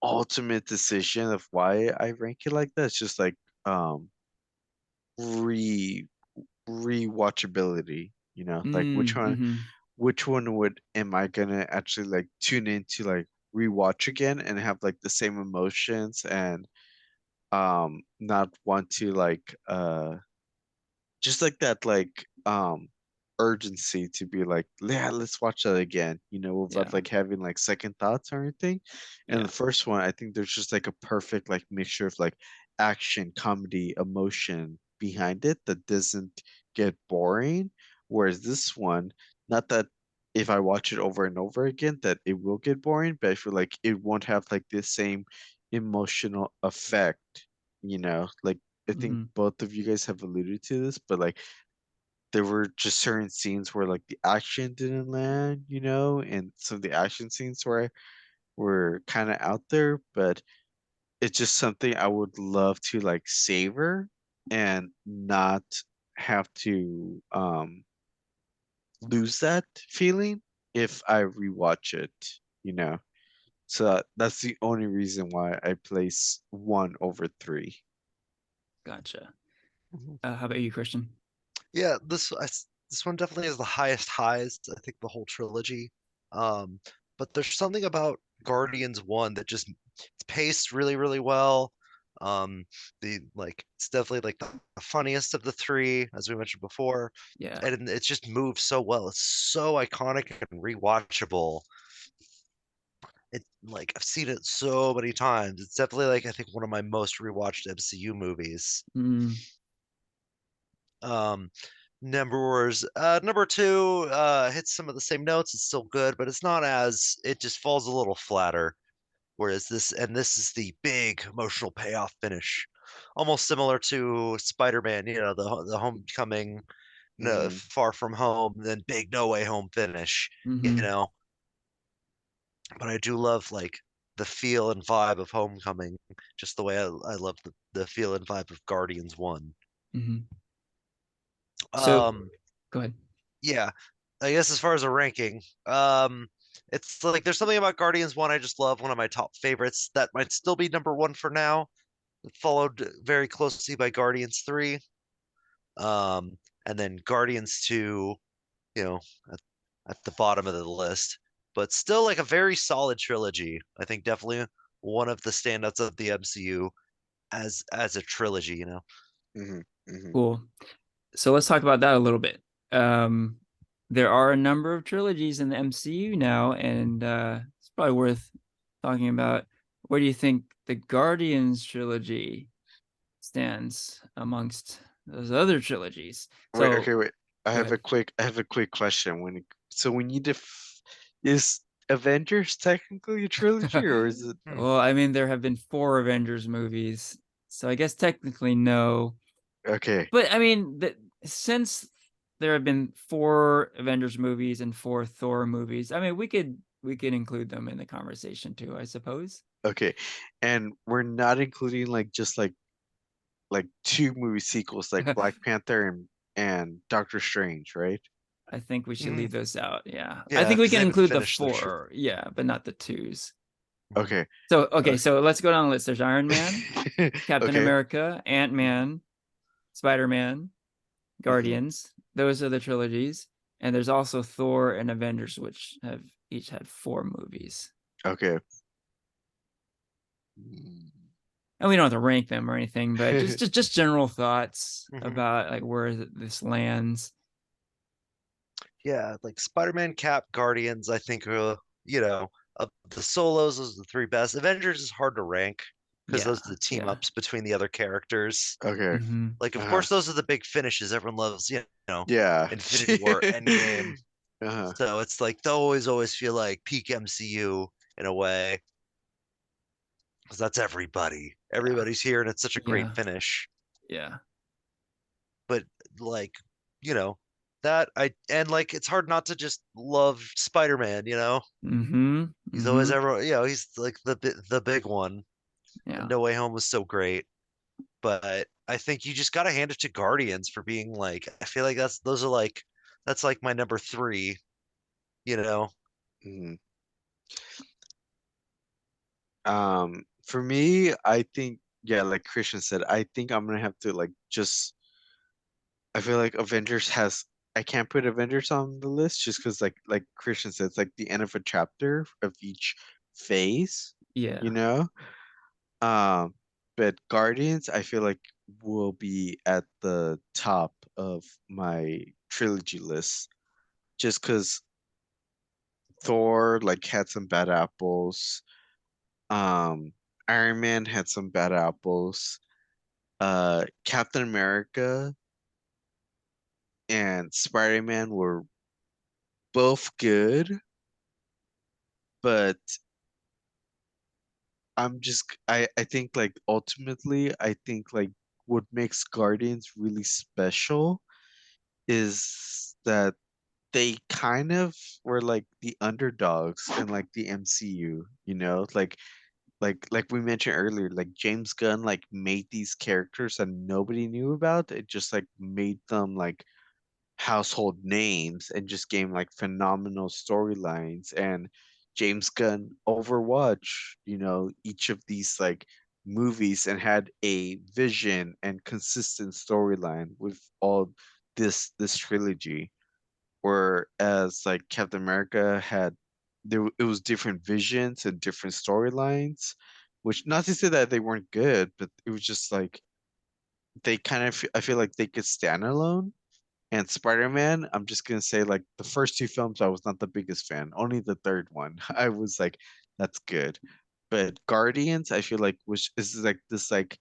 ultimate decision of why I rank it like that is just like um re rewatchability, like Mm-hmm. which one would am I gonna actually like tune into like rewatch again and have like the same emotions and not want to like just like that like urgency to be like, yeah, let's watch that again, without Yeah. like having like second thoughts or anything. And the Yeah. first one, I think there's just like a perfect like mixture of like action, comedy, emotion behind it that doesn't get boring. Whereas this one, not that if I watch it over and over again that it will get boring, but I feel like it won't have like the same emotional effect, like I think Mm-hmm. both of you guys have alluded to this, but like there were just certain scenes where like the action didn't land, and some of the action scenes were kind of out there, but it's just something I would love to like savor and not have to lose that feeling if I rewatch it, you know. So that's the only reason why I place one over three. Gotcha. Mhm. How about you, Christian? Yeah, this one definitely has the highest highs, I think the whole trilogy. Um, but there's something about Guardians 1 that just it's paced really, really well. Um, the like it's definitely like the funniest of the three, as we mentioned before. Yeah. And it just moves so well. It's so iconic and rewatchable. It like I've seen it so many times. It's definitely like I think one of my most rewatched MCU movies. Mm, Um, number two hits some of the same notes. It's still good, but it's not as it just falls a little flatter. Whereas this is the big emotional payoff finish, almost similar to Spider-Man. The Homecoming, no, Hmm. Far From Home, then big No Way Home finish. You mm-hmm. know, but I do love like the feel and vibe of Homecoming, just the way I love the feel and vibe of Guardians 1. Mm-hmm. So Um, go ahead. yeah, I guess as far as a ranking, it's like there's something about Guardians 1 I just love, one of my top favorites that might still be number one for now, followed very closely by Guardians 3, um, and then Guardians 2, you know, at, at the bottom of the list, but still like a very solid trilogy. I think definitely one of the standouts of the MCU as a trilogy. Hmm. Hmm. Cool. So let's talk about that a little bit. Um, there are a number of trilogies in the MCU now, and it's probably worth talking about. Where do you think the Guardians trilogy stands amongst those other trilogies? Wait, So okay, wait. go ahead. I have a quick question. When you is Avengers technically a trilogy or is it? Hmm. Well, I mean, there have been 4 Avengers movies, so I guess technically no. Okay, But I mean, since there have been 4 Avengers movies and 4 Thor movies, I mean, we could include them in the conversation too, I suppose. okay, and we're not including like just like two movie sequels like Black Panther and Doctor Strange, right? I think we should Mhm. leave those out. Yeah, I Yeah, think we because they can haven't include the finished their tr 4. Yeah, but not the twos. Mhm. Okay, So okay, okay, so let's go down the list. There's Iron Man, Captain okay. America, Ant-Man, Spider-Man, Hmm. Guardians. Those are the trilogies. And there's also Thor and Avengers, which have each had 4 movies. Okay. And we don't have to rank them or anything, but just general thoughts Mhm. about like where this lands. Yeah, like Spider-Man, Cap, Guardians, I think of the solos, those are the three best. Avengers is hard to rank because Yeah, those are the team yeah. ups between the other characters. Okay. Mm-hmm. Like, of Uh-huh. course, those are the big finishes everyone loves, Yeah. Infinity War, Endgame. Uh-huh. So it's like they always feel like peak MCU in a way because that's everybody. Yeah, Everybody's here, and it's such a great yeah, finish. yeah. But like, you know, that I and like it's hard not to just love Spider-Man. Mm-hmm. He's always Mm-hmm. he's like the big one. And Yeah. No Way Home was so great, but I think you just got to hand it to Guardians for being like I feel like that's like my number three, you know. Mhm. For me, I think, yeah, like Christian said, I think I'm gonna have to like just I feel like Avengers has. I can't put Avengers on the list just because, like Christian said, it's like the end of a chapter of each phase. Yeah. You know. Um, but Guardians, I feel like will be at the top of my trilogy list, just because Thor like had some bad apples. Um, Iron Man had some bad apples. Captain America and Spider-Man were both good, but I think like ultimately I think like what makes Guardians really special is that they kind of were like the underdogs in like the MCU, you know? Like we mentioned earlier, like James Gunn like made these characters that nobody knew about. It just like made them like household names and just gave like phenomenal storylines. And James Gunn overwatched, each of these like movies and had a vision and consistent storyline with all this trilogy. Whereas like Captain America had it was different visions and different storylines, which not to say that they weren't good, but it was just like they kind of I feel like they could stand alone. And Spider-Man, I'm just gonna say like the first two films I was not the biggest fan. Only the third one I was like, that's good. But Guardians, I feel like was is like this like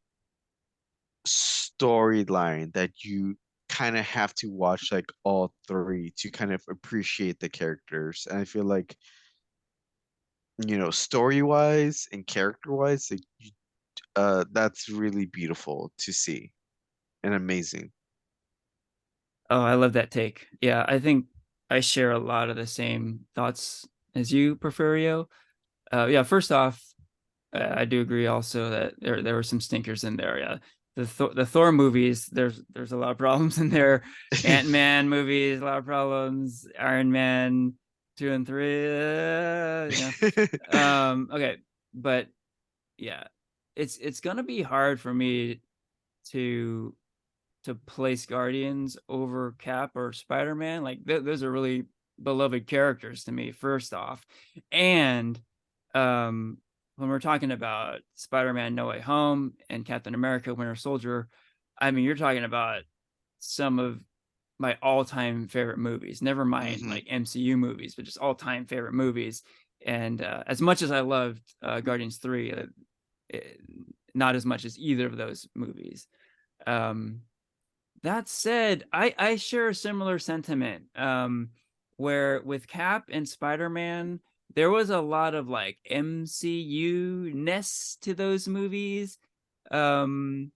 storyline that you kind of have to watch like all three to kind of appreciate the characters. And I feel like, story wise and character wise, like, that's really beautiful to see and amazing. Oh, I love that take. Yeah, I think I share a lot of the same thoughts as you, Porfirio. Yeah, first off, I do agree also that there were some stinkers in there. Yeah, the Thor movies, there's a lot of problems in there. Ant-Man movies, a lot of problems. Iron Man 2 and 3, okay, but yeah, it's gonna be hard for me to place Guardians over Cap or Spider-Man. Like those are really beloved characters to me, first off. And um, when we're talking about Spider-Man No Way Home and Captain America Winter Soldier, I mean, you're talking about some of my all-time favorite movies. Never mind Hmm. like MCU movies, but just all-time favorite movies. And as much as I loved Guardians 3, it, not as much as either of those movies. Um, that said, I share a similar sentiment. Where with Cap and Spider-Man, there was a lot of like MCU-ness to those movies. Um,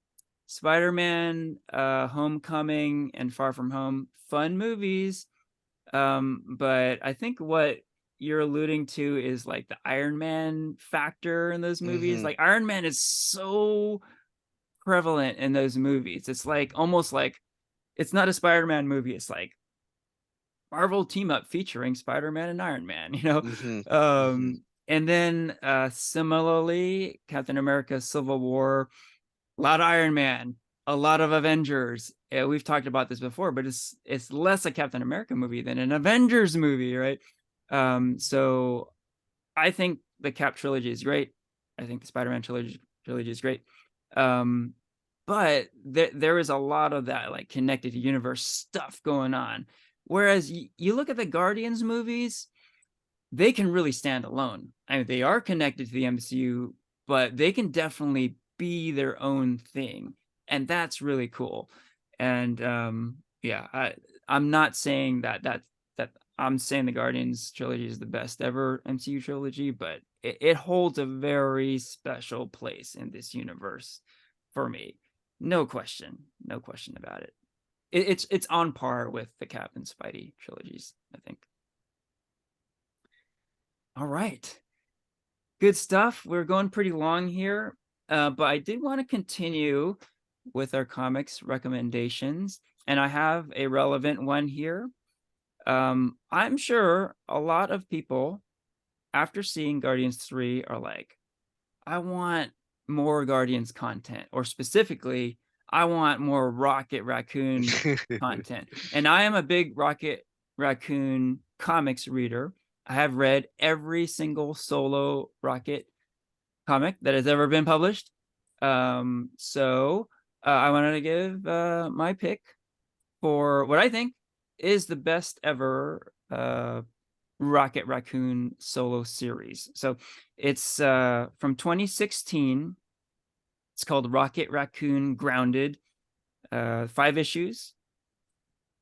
Spider-Man, Homecoming, and Far From Home, fun movies. But I think what you're alluding to is like the Iron Man factor in those movies. Hmm. Like Iron Man is so prevalent in those movies. It's like almost like it's not a Spider-Man movie. It's like Marvel team up featuring Spider-Man and Iron Man, Hmm. Hmm. And then similarly, Captain America Civil War, a lot of Iron Man, a lot of Avengers. Yeah, we've talked about this before, but it's less a Captain America movie than an Avengers movie, right? So I think the Cap trilogy is great. I think the Spider-Man trilogy is great. Um, but there is a lot of that like connected universe stuff going on. Whereas you look at the Guardians movies, they can really stand alone. I mean, they are connected to the MCU, but they can definitely be their own thing, and that's really cool. And yeah, I'm not saying that I'm saying the Guardians trilogy is the best ever MCU trilogy, but it holds a very special place in this universe for me. No question, no question about it. It's on par with the Cap and Spidey trilogies, I think. All right. Good stuff. We're going pretty long here, but I did want to continue with our comics recommendations, and I have a relevant one here. I'm sure a lot of people, after seeing Guardians 3, are like, I want more Guardians content, or specifically, I want more Rocket Raccoon content. And I am a big Rocket Raccoon comics reader. I have read every single solo Rocket comic that has ever been published. So I wanted to give my pick for what I think is the best ever Rocket Raccoon solo series. So it's from 2016. It's called Rocket Raccoon Grounded. 5 issues.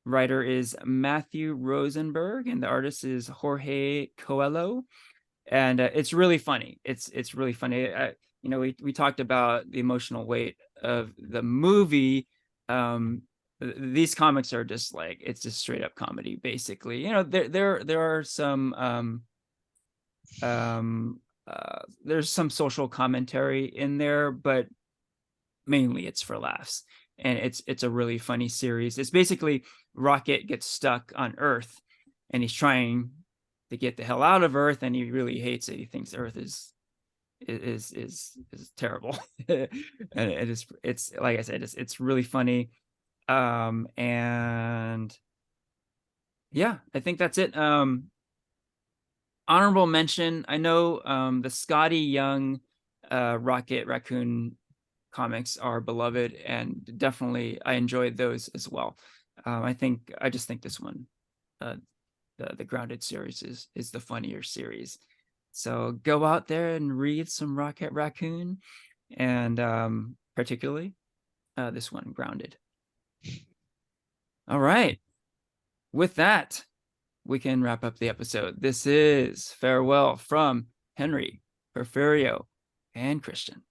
Writer is Matthew Rosenberg, and the artist is Jorge Coelho. And it's really funny. It's really funny. You know, we talked about the emotional weight of the movie. These comics are just like, it's just straight up comedy, basically. You know, there are some there's some social commentary in there, but mainly it's for laughs. And it's a really funny series. It's basically Rocket gets stuck on Earth, and he's trying to get the hell out of Earth, and he really hates it. He thinks Earth is terrible. And it's like I said, it's really funny. And yeah, I think that's it. Honorable mention, I know the Scotty Young Rocket Raccoon comics are beloved, and definitely I enjoyed those as well. I just think this one, the Grounded series is the funnier series. So go out there and read some Rocket Raccoon, and particularly this one, Grounded. All right. With that, we can wrap up the episode. This is farewell from Henry, Porfirio, and Christian.